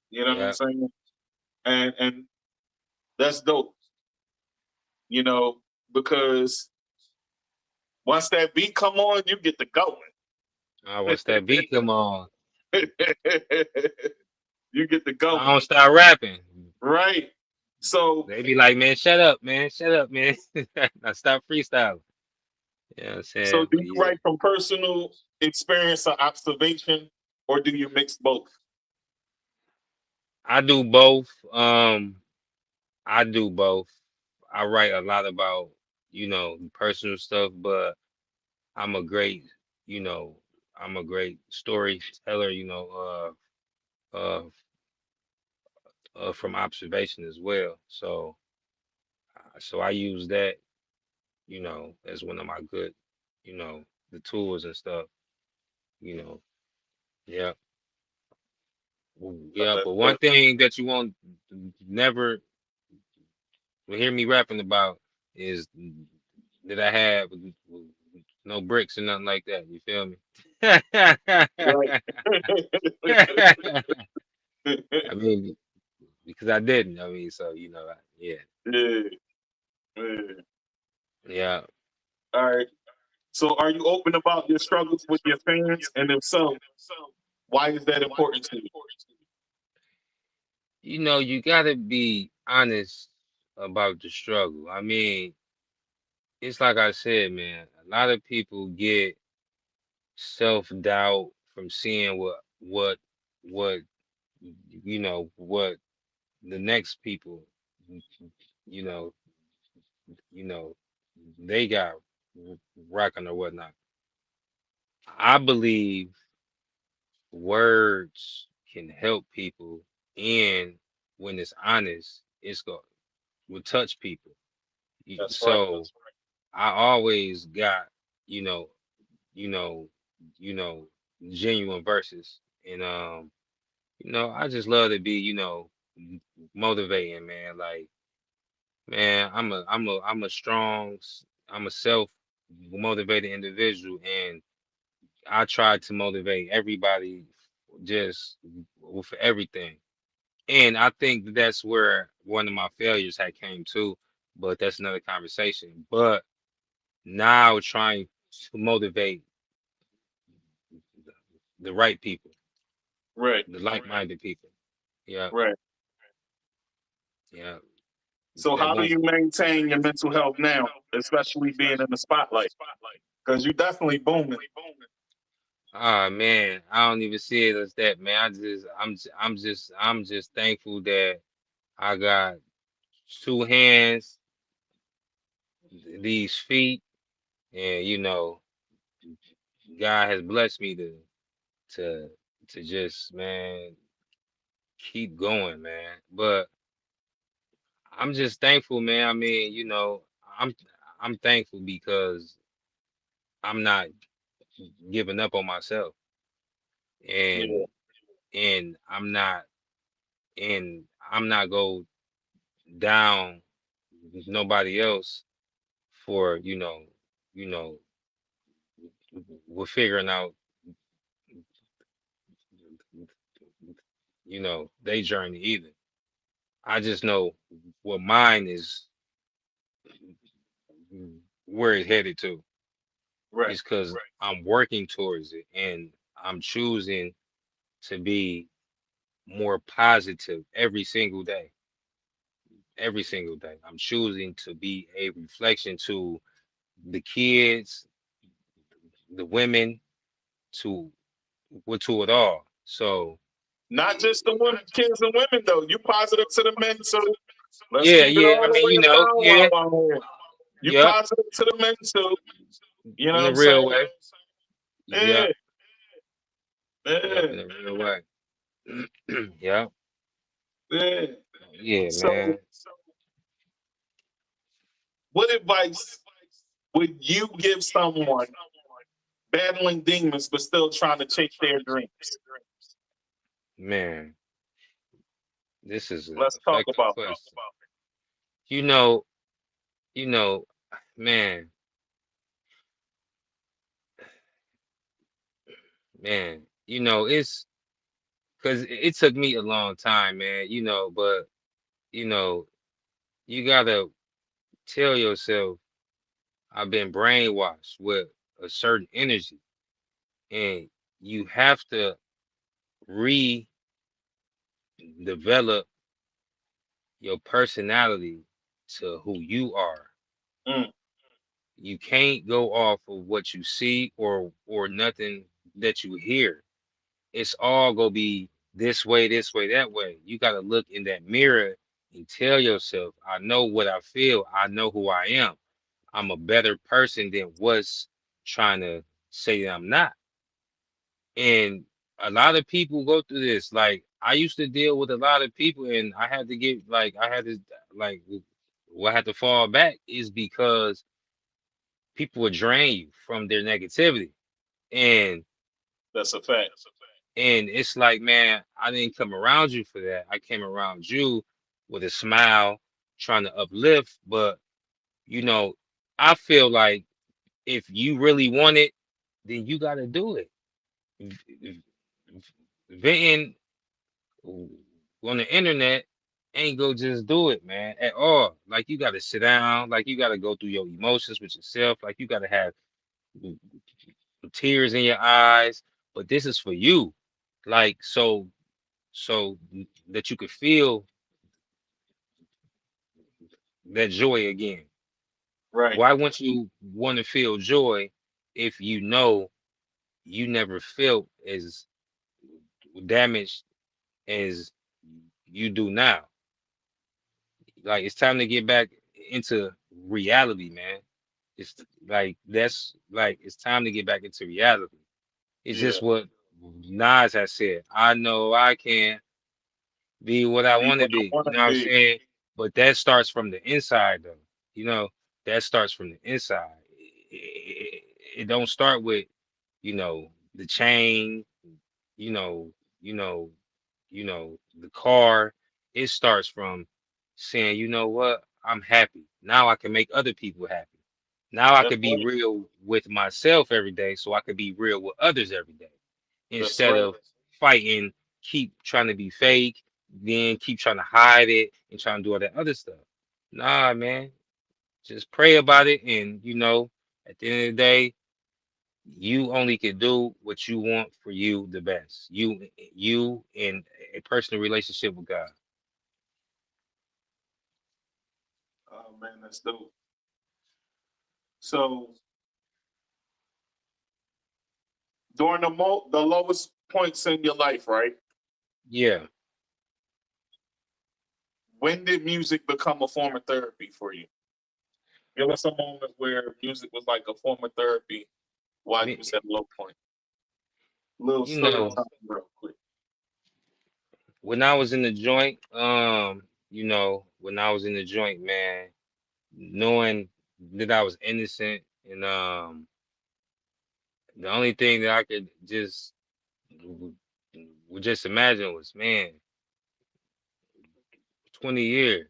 Speaker 6: You know what I'm
Speaker 12: Yeah.
Speaker 6: saying? And that's dope. You know, because once that beat come on, you get to going.
Speaker 12: Once that beat come on,
Speaker 6: You get to
Speaker 12: I
Speaker 6: going,
Speaker 12: don't start rapping.
Speaker 6: right? So,
Speaker 12: They be like, man, shut up, man. Shut up, man. I stop freestyling. You know what I'm
Speaker 6: so
Speaker 12: saying?
Speaker 6: do
Speaker 12: But
Speaker 6: you
Speaker 12: yeah,
Speaker 6: write from personal experience or observation, or do you mix both?
Speaker 12: I do both. I do both. I write a lot about, personal stuff, but I'm a great, you know, I'm a great storyteller, uh, from observation as well. So I use that, as one of my good, the tools and stuff, you know. Yeah. Yeah,
Speaker 6: That's
Speaker 12: but
Speaker 6: good.
Speaker 12: one thing that you won't never hear me rapping about is that I have no bricks or nothing like that. You feel me?
Speaker 6: Right.
Speaker 12: I mean, because I didn't. I mean, so yeah,
Speaker 6: Yeah. Yeah.
Speaker 12: yeah.
Speaker 6: All right. So, are you open about your struggles with your fans? And if so, why is that important to you?
Speaker 12: You gotta be honest about the struggle. I mean, it's like I said, man. A lot of people get self-doubt from seeing what what the next people you know you know they got rocking or whatnot. I believe words can help people, and when it's honest, it's go will touch people.
Speaker 6: That's right.
Speaker 12: So I always got you know you know you know genuine verses, and I just love to be motivating, man. Like, man, I'm a self motivated individual, and I try to motivate everybody just with everything. And I think that's where one of my failures had came to, but that's another conversation. But now trying to motivate the right people,
Speaker 6: Right.
Speaker 12: the like-minded people. Yeah,
Speaker 6: Right.
Speaker 12: yeah.
Speaker 6: So,
Speaker 12: That
Speaker 6: how do
Speaker 12: won't.
Speaker 6: you maintain your mental health now, especially being in the spotlight? Because you're definitely booming.
Speaker 12: Ah man, I don't even see it as that, man. I'm just thankful that I got two hands, these feet, and God has blessed me to to just, man, keep going, man. But I'm just thankful, man. I mean, I'm I'm thankful because I'm not giving up on myself,
Speaker 6: Yeah.
Speaker 12: and and I'm not go down nobody else for you know we're figuring out they journey either. I just know what mine is, where it's headed to.
Speaker 6: Right.
Speaker 12: It's because I'm working towards it, and I'm choosing to be more positive every single day. Every single day I'm choosing to be a reflection to the kids, the women, to to it all. So
Speaker 6: Not just the women, kids and women, though. You positive to the men, so let's
Speaker 12: yeah,
Speaker 6: keep it
Speaker 12: yeah.
Speaker 6: all
Speaker 12: I
Speaker 6: the
Speaker 12: mean,
Speaker 6: way down
Speaker 12: yeah,
Speaker 6: while I'm here. You
Speaker 12: yep.
Speaker 6: positive to the men, too. You know
Speaker 12: In
Speaker 6: what
Speaker 12: a
Speaker 6: I'm saying?
Speaker 12: real way.
Speaker 6: Yeah.
Speaker 12: Yep, yep.
Speaker 6: Yeah.
Speaker 12: In a real way. Yep.
Speaker 6: Yeah.
Speaker 12: Yeah,
Speaker 6: So,
Speaker 12: man.
Speaker 6: what advice would you give someone battling demons but still trying to chase their dreams?
Speaker 12: Man, this is an
Speaker 6: Let's talk
Speaker 12: effective
Speaker 6: about
Speaker 12: question. You know, you know, man, man. It's because it took me a long time, man. But you know, you gotta tell yourself, I've been brainwashed with a certain energy, and you have to redevelop your personality to who you are.
Speaker 6: it.
Speaker 12: You can't go off of what you see or nothing that you hear. It's all gonna be this way, that way. You gotta look in that mirror and tell yourself, I know what I feel. I know who I am. I'm a better person than what's trying to say that I'm not. And a lot of people go through this. Like I used to deal with a lot of people, and I had to get like I had to like what I had to fall back is because people would drain you from their negativity. And
Speaker 6: That's a fact.
Speaker 12: it's like, man, I didn't come around you for that. I came around you with a smile, trying to uplift. But you know, I feel like if you really want it, then you got to do it. V- Venting on the internet ain't go just do it, man, at all. Like you got to sit down, like you got to go through your emotions with yourself, like you got to have tears in your eyes. But this is for you, like so that you could feel that joy again.
Speaker 6: Right.
Speaker 12: Why wouldn't you want to feel joy if you know you never felt as damaged as you do now? Like it's time to get back into reality, man. It's like that's like it's time to get back into reality. It's
Speaker 6: Yeah.
Speaker 12: just what Nas has said. I know I can be what I
Speaker 6: Be
Speaker 12: want to
Speaker 6: what I
Speaker 12: be.
Speaker 6: want
Speaker 12: You
Speaker 6: to
Speaker 12: know what I'm
Speaker 6: be.
Speaker 12: saying? But that starts from the inside, though. You know, that starts from the inside. It don't start with, the chain. You know, you know, the car. It starts from saying, you know what? I'm happy. Now I can make other people happy. Now I
Speaker 6: That's
Speaker 12: could be
Speaker 6: right.
Speaker 12: real with myself every day, so I could be real with others every day
Speaker 6: That's
Speaker 12: instead
Speaker 6: right.
Speaker 12: of fighting, keep trying to be fake, then keep trying to hide it and trying to do all that other stuff. Nah, man, just pray about it. And, at the end of the day, you only can do what you want for you the best. You in a personal relationship with God.
Speaker 6: Oh man, that's dope. So during the lowest points in your life, right?
Speaker 12: Yeah.
Speaker 6: When did music become a form of therapy for you? Give us a moment where music was like a form of therapy while you was
Speaker 12: Me,
Speaker 6: at a low point. Little
Speaker 12: you
Speaker 6: story
Speaker 12: know,
Speaker 6: time real quick.
Speaker 12: when I was in the joint, when I was in the joint, man, knowing that I was innocent and the only thing that I could w- would just imagine was, man, 20 years.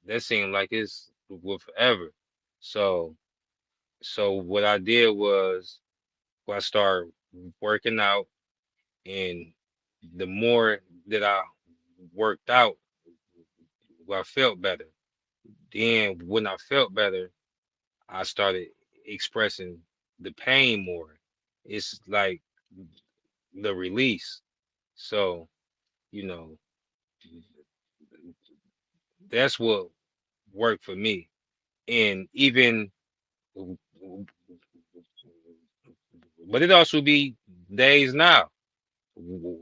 Speaker 12: That seemed like it's was forever. So, so what I did was, I started working out, and the more that I worked out, I felt better. Then when I felt better, I started expressing the pain more. It's like the release. So, you know, that's what worked for me. And even, but it also be days now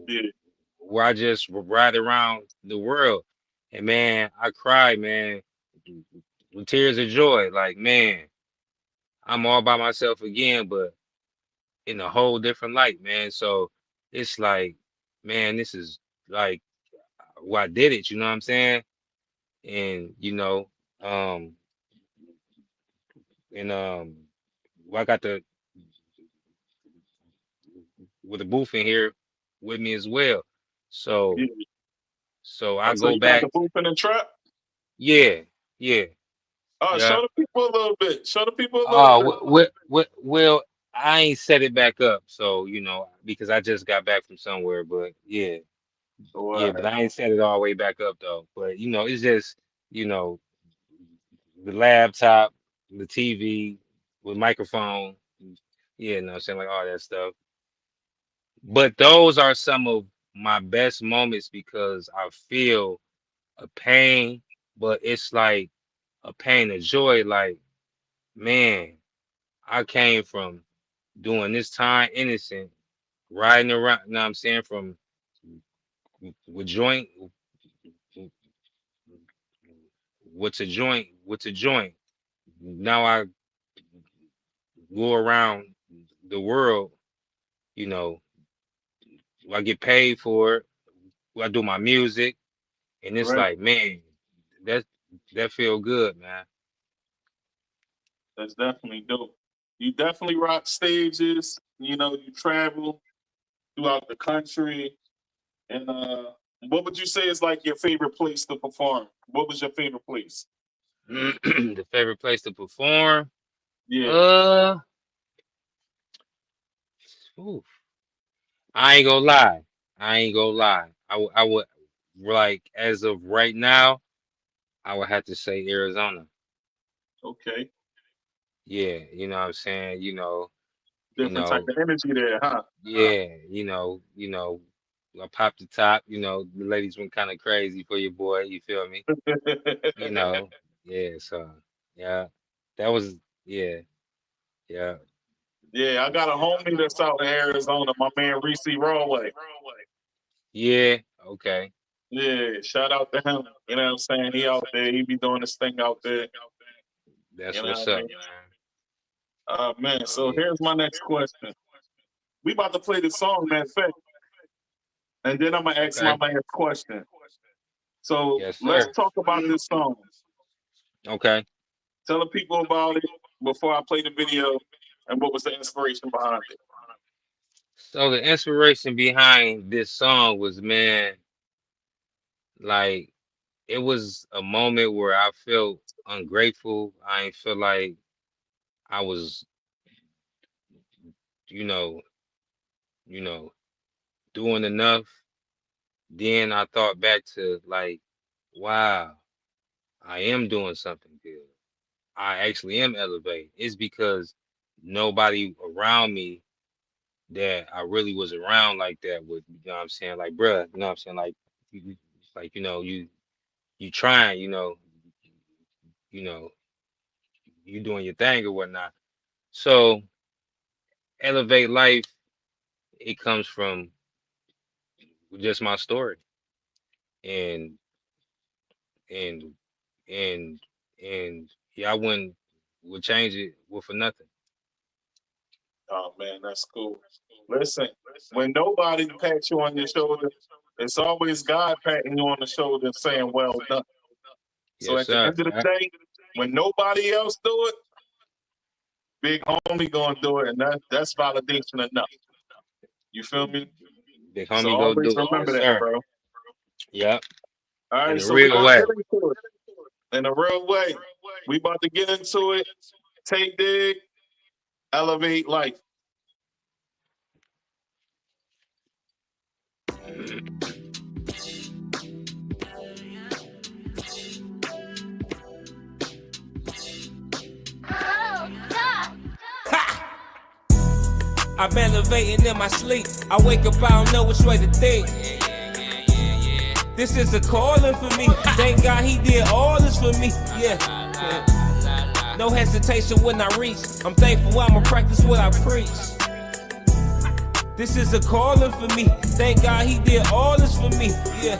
Speaker 6: Yeah.
Speaker 12: where I just ride around the world, and man, I cry, man, with tears of joy. Like, man, I'm all by myself again, but in a whole different light, man. So it's like, man, this is like why I did it. You know what I'm saying? And um, I got the with the booth in here with me as well. So
Speaker 6: Yeah.
Speaker 12: I
Speaker 6: So
Speaker 12: go
Speaker 6: you got
Speaker 12: back.
Speaker 6: the booth in the trap?
Speaker 12: Yeah, yeah,
Speaker 6: Oh,
Speaker 12: yeah.
Speaker 6: show the people a little bit. Show the people a little bit.
Speaker 12: Oh, well, I ain't set it back up, so because I just got back from somewhere. But yeah,
Speaker 6: All
Speaker 12: yeah,
Speaker 6: right.
Speaker 12: but I ain't set it all the way back up though. But it's just you know the laptop, the TV with microphone. Yeah, no, I'm saying like all that stuff. But those are some of my best moments because I feel a pain, but it's like a pain of joy. Like, man, I came from doing this time innocent, riding around, what I'm saying, from with joint what's a joint? Now I go around the world, you know, I get paid for it. I do my music, and it's
Speaker 6: Right.
Speaker 12: like, man, that feel good, man.
Speaker 6: That's definitely dope. You definitely rock stages. You know, you travel throughout the country. And what would you say is like your favorite place to perform? What was your favorite place?
Speaker 12: The favorite place to perform?
Speaker 6: Yeah.
Speaker 12: Oof. I ain't gonna lie. I would like as of right now, I would have to say Arizona.
Speaker 6: Okay.
Speaker 12: Yeah, you know what I'm saying? You
Speaker 6: Different type
Speaker 12: know,
Speaker 6: of energy there, huh?
Speaker 12: yeah, I popped the top, the ladies went kind of crazy for your boy, you feel me? You know, yeah, so yeah, that was yeah, yeah.
Speaker 6: Yeah, I got a homie that's out in Arizona, my man Reese Rawway.
Speaker 12: Yeah, okay.
Speaker 6: Yeah, shout out to him. You know what I'm saying? He out there, he be doing his thing out there.
Speaker 12: That's
Speaker 6: You know
Speaker 12: what's
Speaker 6: what I
Speaker 12: up,
Speaker 6: mean?
Speaker 12: man.
Speaker 6: Man,
Speaker 12: Oh
Speaker 6: so
Speaker 12: yeah.
Speaker 6: here's my next question. We about to play the song, man, fact. And then I'm gonna ask my
Speaker 12: Okay.
Speaker 6: last question. So
Speaker 12: Yes,
Speaker 6: let's
Speaker 12: sir.
Speaker 6: talk about this song.
Speaker 12: Okay.
Speaker 6: Tell the people about it before I play the video and what was the inspiration behind it.
Speaker 12: So the inspiration behind this song was, man, like it was a moment where I felt ungrateful. I ain't feel like I was, you know, you know, doing enough. Then I thought back to like, wow, I am doing something good. I actually am elevating. It's because nobody around me that I really was around like that would, you know what I'm saying? Like, bruh, you know what I'm saying? Like, like, you trying, you know, you doing your thing or whatnot. So elevate life, it comes from just my story. And and and and yeah, I would change it for nothing.
Speaker 6: Oh man, that's cool. Listen, when nobody pats you on your shoulder, it's always God patting you on the shoulder and saying, "Well done." So
Speaker 12: Yes,
Speaker 6: at the
Speaker 12: sir.
Speaker 6: end of the
Speaker 12: Yeah.
Speaker 6: day, when nobody else do it, big homie gonna do it, and that's validation enough. You feel me?
Speaker 12: Big
Speaker 6: So
Speaker 12: homie go
Speaker 6: always
Speaker 12: do it.
Speaker 6: remember
Speaker 12: Yes,
Speaker 6: that,
Speaker 12: sir.
Speaker 6: bro.
Speaker 12: Yep.
Speaker 6: All
Speaker 12: In
Speaker 6: right,
Speaker 12: a
Speaker 6: so we
Speaker 12: real
Speaker 6: gonna
Speaker 12: way.
Speaker 6: get into it in a real way. We about to get into it. Tae Digg, elevate life.
Speaker 9: I'm elevating in my sleep. I wake up, I don't know which way to think. This is a calling for me. Thank God he did all this for me. Yeah. No hesitation when I reach. I'm thankful I'ma practice what I preach. This is a calling for me. Thank God he did all this for me. Yeah.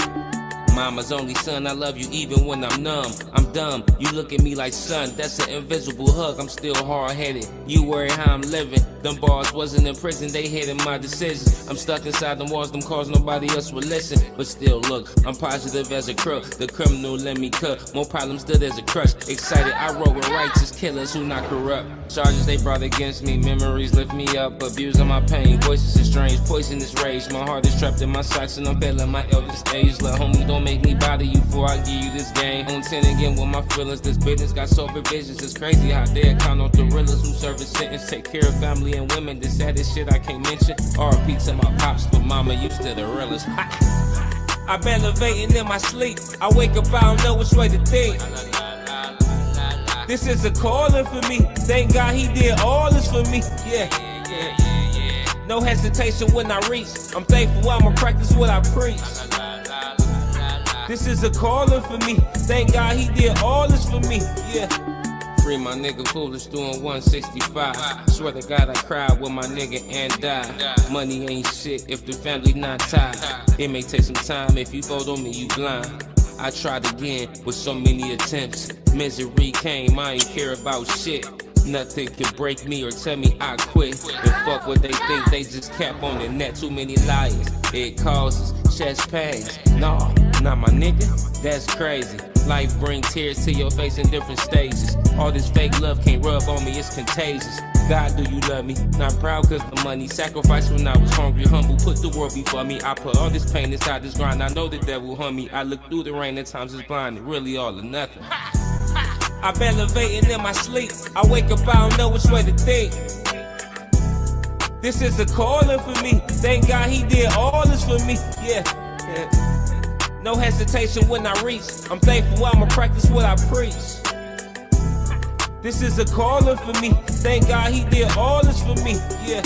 Speaker 9: Mama's only son, I love you even when I'm numb. I'm dumb, you look at me like son, that's an invisible hug, I'm still hard-headed. You worry how I'm living, them bars wasn't in prison, they hated my decisions. I'm stuck inside them walls, them cause nobody else would listen. But still look, I'm positive as a crook, the criminal let me cut, more problems stood as a crush. Excited, I roll with righteous killers who not corrupt. Charges they brought against me, memories lift me up, abusing my pain, voices is strange, poisonous rage. My heart is trapped in my socks and I'm failing my eldest age. Let homie don't make me bother you before I give you this game. On 10 again with my feelings, this business got sober visions. It's crazy how they count on gorillas who serve a sentence. Take care of family and women, the saddest shit I can't mention. R.I.P. to my pops, but mama used to the realest. I'm elevating in my sleep. I wake up, I don't know which way to think. This is a calling for me. Thank God he did all this for me. Yeah. No hesitation when I reach. I'm thankful I'ma practice what I preach. This is a calling for me. Thank God he did all this for me. Yeah. Free my nigga foolish doing 165. Swear to God I cried with my nigga and died. Money ain't shit if the family not tied. It may take some time if you vote on me, you blind. I tried again with so many attempts. Misery came, I ain't care about shit. Nothing can break me or tell me I quit. And fuck what they think, they just cap on the net. Too many liars, it causes chest pains. Nah, not my nigga, that's crazy. Life bring tears to your face in different stages. All this fake love can't rub on me, it's contagious. God, do you love me? Not proud cause the money. Sacrifice when I was hungry, humble, put the world before me. I put all this pain inside this grind, I know the devil hung me. I look through the rain, at times it's blinded, really all or nothing. I'm elevating in my sleep. I wake up, I don't know which way to think. This is a calling for me. Thank God he did all this for me. Yeah. No hesitation when I reach. I'm thankful I'ma practice what I preach. This is a calling for me. Thank God he did all this for me. Yeah.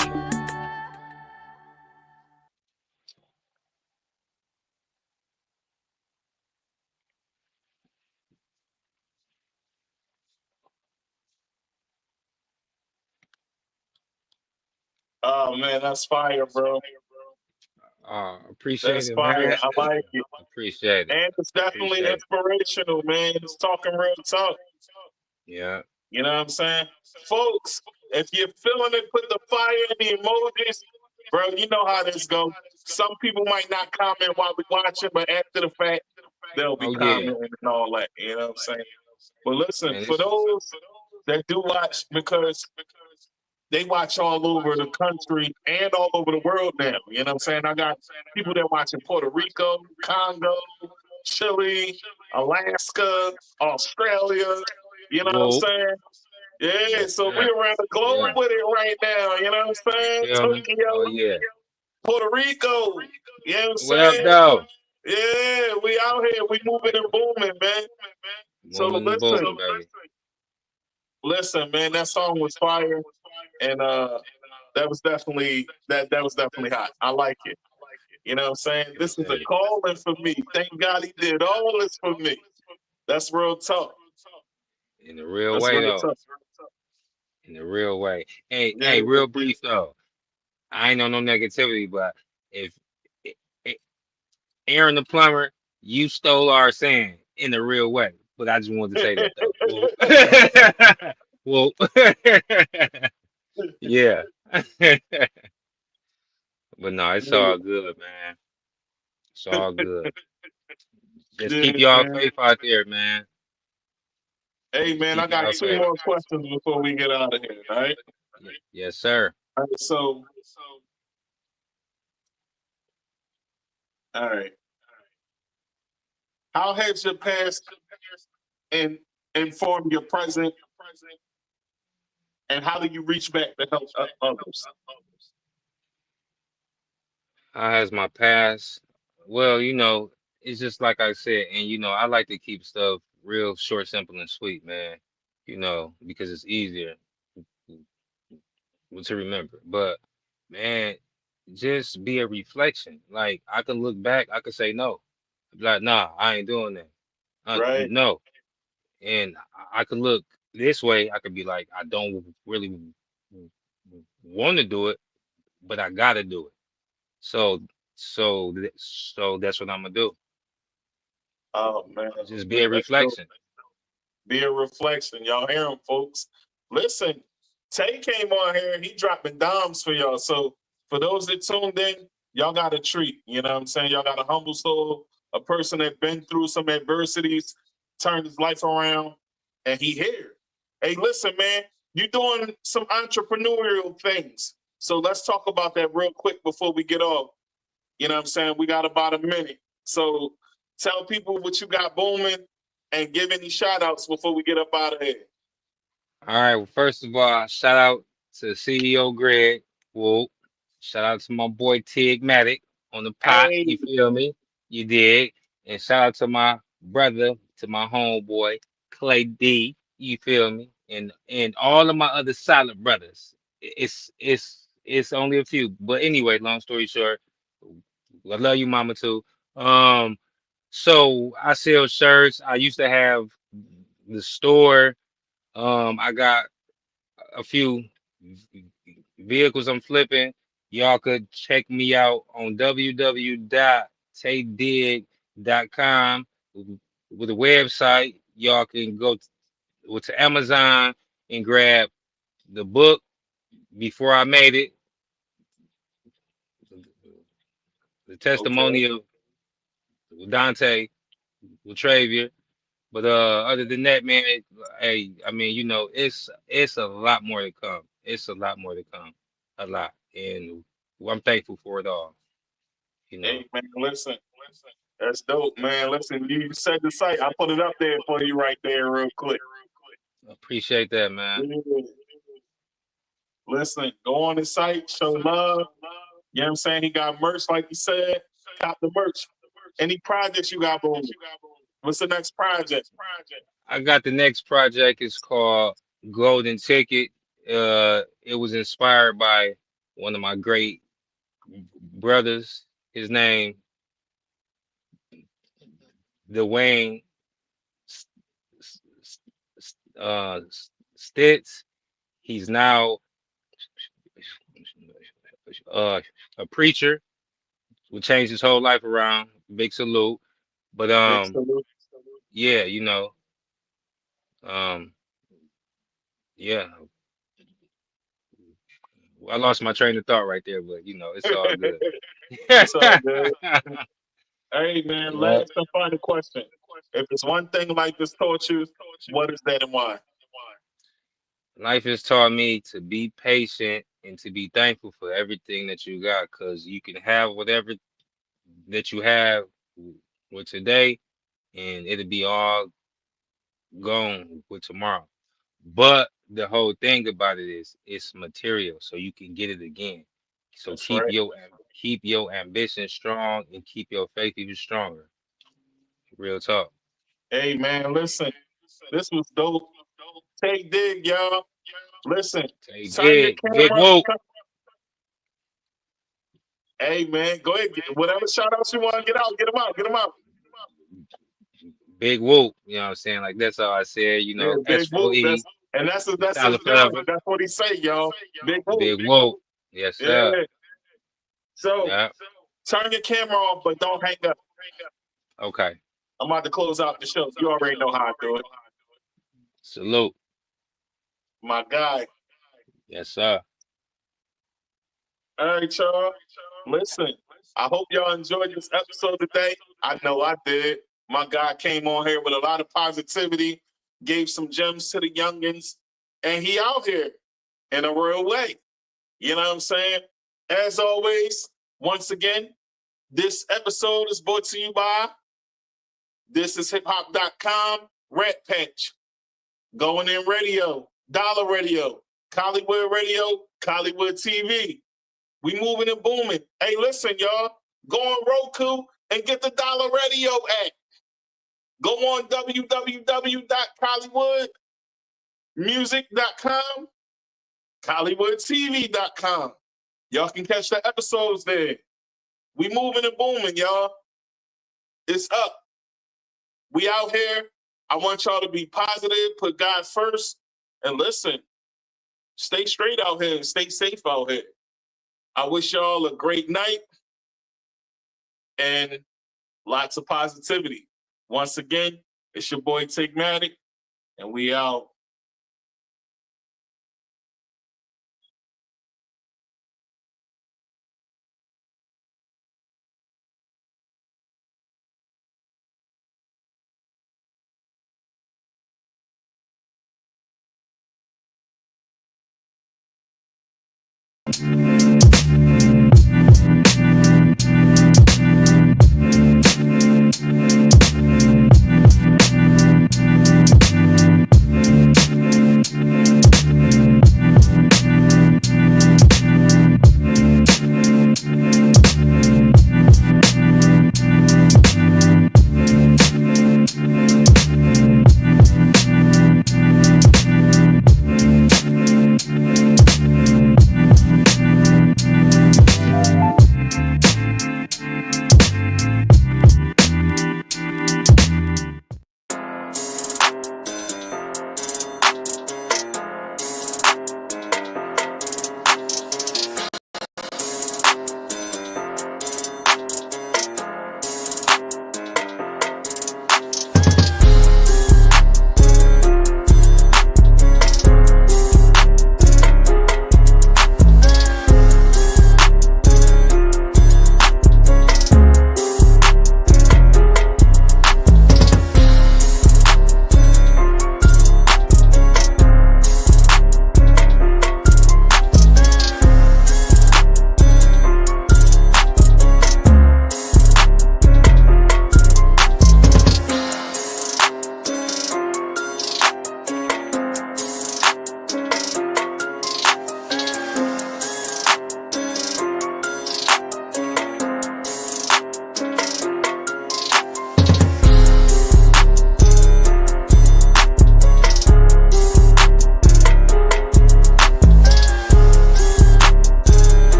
Speaker 6: Oh man, that's fire, bro.
Speaker 12: Appreciate
Speaker 6: That's
Speaker 12: it,
Speaker 6: fire.
Speaker 12: man.
Speaker 6: I like it.
Speaker 12: Appreciate it.
Speaker 6: And it's definitely
Speaker 12: Appreciate it.
Speaker 6: inspirational, man. It's talking real talk.
Speaker 12: Yeah.
Speaker 6: You know what I'm saying? Folks, if you're feeling it, put the fire in the emojis. Bro, you know how this goes. Some people might not comment while we watching, but after the fact, they'll be
Speaker 12: Oh yeah.
Speaker 6: commenting and all that. You know what I'm saying? But listen,
Speaker 12: Man,
Speaker 6: for
Speaker 12: this is
Speaker 6: those that do watch, because they watch all over the country and all over the world now. You know what I'm saying? I got people that watch in Puerto Rico, Congo, Chile, Alaska, Australia. You know what I'm
Speaker 12: whoa.
Speaker 6: saying? Yeah,
Speaker 12: Yes,
Speaker 6: so we
Speaker 12: sir.
Speaker 6: around the globe
Speaker 12: Yeah.
Speaker 6: with it right now. You know what I'm
Speaker 12: You
Speaker 6: saying?
Speaker 12: feel me? Oh
Speaker 6: Tokyo,
Speaker 12: yeah.
Speaker 6: Puerto Rico. You know what I'm
Speaker 12: What up,
Speaker 6: saying?
Speaker 12: though?
Speaker 6: Yeah, we out here. We moving and booming, man. So
Speaker 12: Moving the boom, baby.
Speaker 6: listen, man. That song was fire, and that was definitely that was definitely hot. I like it. You know what I'm saying? This is a
Speaker 12: Appreciate it.
Speaker 6: calling for me. Thank God he did all this for me. That's real talk.
Speaker 12: In the real
Speaker 6: That's
Speaker 12: way,
Speaker 6: real
Speaker 12: though.
Speaker 6: talk.
Speaker 12: In the real way.
Speaker 6: Yeah.
Speaker 12: Hey, real brief though. I ain't on no negativity, but if eh, Aaron the plumber, you stole our sand in the real way. But I just wanted to say that though. Well, yeah. But no, it's all good, man. It's all good. Just
Speaker 6: Yeah,
Speaker 12: keep y'all
Speaker 6: man.
Speaker 12: safe out there, man.
Speaker 6: Hey,
Speaker 12: Just
Speaker 6: man, I
Speaker 12: keep
Speaker 6: got
Speaker 12: y'all
Speaker 6: two
Speaker 12: safe.
Speaker 6: more questions before we get out of here. All right.
Speaker 12: Yes, sir.
Speaker 6: All right. So, all right. How has your past and informed your present, and how do you reach back to help others?
Speaker 12: How has my past? Well, it's just like I said, and I like to keep stuff real short, simple, and sweet, man. Because it's easier to remember. But man, just be a reflection. Like I can look back, I could say no. Be like, nah, I ain't doing that.
Speaker 6: Right.
Speaker 12: No. And I could look this way, I could be like, I don't really want to do it, but I gotta do it. So so that's what I'm gonna do.
Speaker 6: Oh man,
Speaker 12: Just be a
Speaker 6: that's dope.
Speaker 12: reflection.
Speaker 6: Be a reflection. Y'all hear him, folks. Listen, Tay came on here and he dropping dimes for y'all. So for those that tuned in, y'all got a treat. You know what I'm saying? Y'all got a humble soul, a person that been through some adversities, turned his life around, and he here. Hey, listen, man, you doing some entrepreneurial things. So let's talk about that real quick before we get off. You know what I'm saying? We got about a minute. So tell people what you got booming and give any shout outs before we get up out of here.
Speaker 12: All right. Well, first of all, shout out to CEO Greg. Whoa. Shout out to my boy Tigmatic on the pot.
Speaker 6: Hey,
Speaker 12: You feel me? You dig? And shout out to my brother, to my homeboy, Clay D. You feel me? And all of my other solid brothers. It's only a few. But anyway, long story short, I love you, mama too. Um, so I sell shirts. I used to have the store. I got a few vehicles I'm flipping. Y'all could check me out on www.taedigg.com. with the website, y'all can go to Amazon and grab the book Before I Made It, the
Speaker 6: Okay.
Speaker 12: testimony of Dante Latravia. But other than that, man, hey, I mean, it's a lot more to come. It's a lot more to come, a lot, and I'm thankful for it all.
Speaker 6: Hey, man, listen. That's dope, man. Listen, you said the site. I put it up there for you right there real quick.
Speaker 12: Appreciate that, man.
Speaker 6: Yeah. Listen, go on the site, show love. You know what I'm saying? He got merch, like you said. Cop the merch. Any projects you got booming? What's the next project?
Speaker 12: I got the next project. It's called Golden Ticket. It was inspired by one of my great brothers. His name, Dwayne Stitz. He's now a preacher. We changed his whole life around. Big salute. But
Speaker 6: Big salute.
Speaker 12: yeah, yeah. I lost my train of thought right there, but it's all good.
Speaker 6: It's all good. Hey, man,
Speaker 12: Yeah.
Speaker 6: last and final question. If it's one thing like this taught you, what is that and why?
Speaker 12: Life has taught me to be patient and to be thankful for everything that you got, because you can have whatever that you have with today, and it'll be all gone with tomorrow. But the whole thing about it is it's material, so you can get it again. So
Speaker 6: That's right.
Speaker 12: keep your ambition strong and keep your faith even stronger. Real talk.
Speaker 6: Hey, man, listen. This was dope. Tae Digg, y'all. Listen,
Speaker 12: Tae
Speaker 6: turn your
Speaker 12: Digg, Big
Speaker 6: camera.
Speaker 12: Whoop,
Speaker 6: Hey, man, go ahead. Whatever shout outs you want to get out, get them out. Get them out.
Speaker 12: Big Whoop. You know what I'm saying? Like that's all I said.
Speaker 6: Yeah, Big Whoop.
Speaker 12: S4E,
Speaker 6: That's his
Speaker 12: Dollar
Speaker 6: jersey.
Speaker 12: Forever,
Speaker 6: That's what he say, y'all. Big Whoop.
Speaker 12: Big Whoop. Yes,
Speaker 6: Yeah.
Speaker 12: sir.
Speaker 6: So
Speaker 12: Yeah.
Speaker 6: turn your camera off, but don't hang up.
Speaker 12: Okay.
Speaker 6: I'm about to close out the show. You already know how I do it.
Speaker 12: Salute.
Speaker 6: My guy.
Speaker 12: Yes, sir.
Speaker 6: All right, y'all. Listen, I hope y'all enjoyed this episode today. I know I did. My guy came on here with a lot of positivity, gave some gems to the youngins, and he out here in a real way. You know what I'm saying? As always, once again, this episode is brought to you by This is hiphop.com, Rat Patch, Going In Radio, Dollar Radio, Collywood Radio, Collywood TV. We moving and booming. Hey, listen, y'all. Go on Roku and get the Dollar Radio app. Go on www.collywoodmusic.com, collywoodtv.com. Y'all can catch the episodes there. We moving and booming, y'all. It's up. We out here. I want y'all to be positive, put God first, and listen, stay straight out here and stay safe out here. I wish y'all a great night and lots of positivity. Once again, it's your boy Tigmatic, and we out.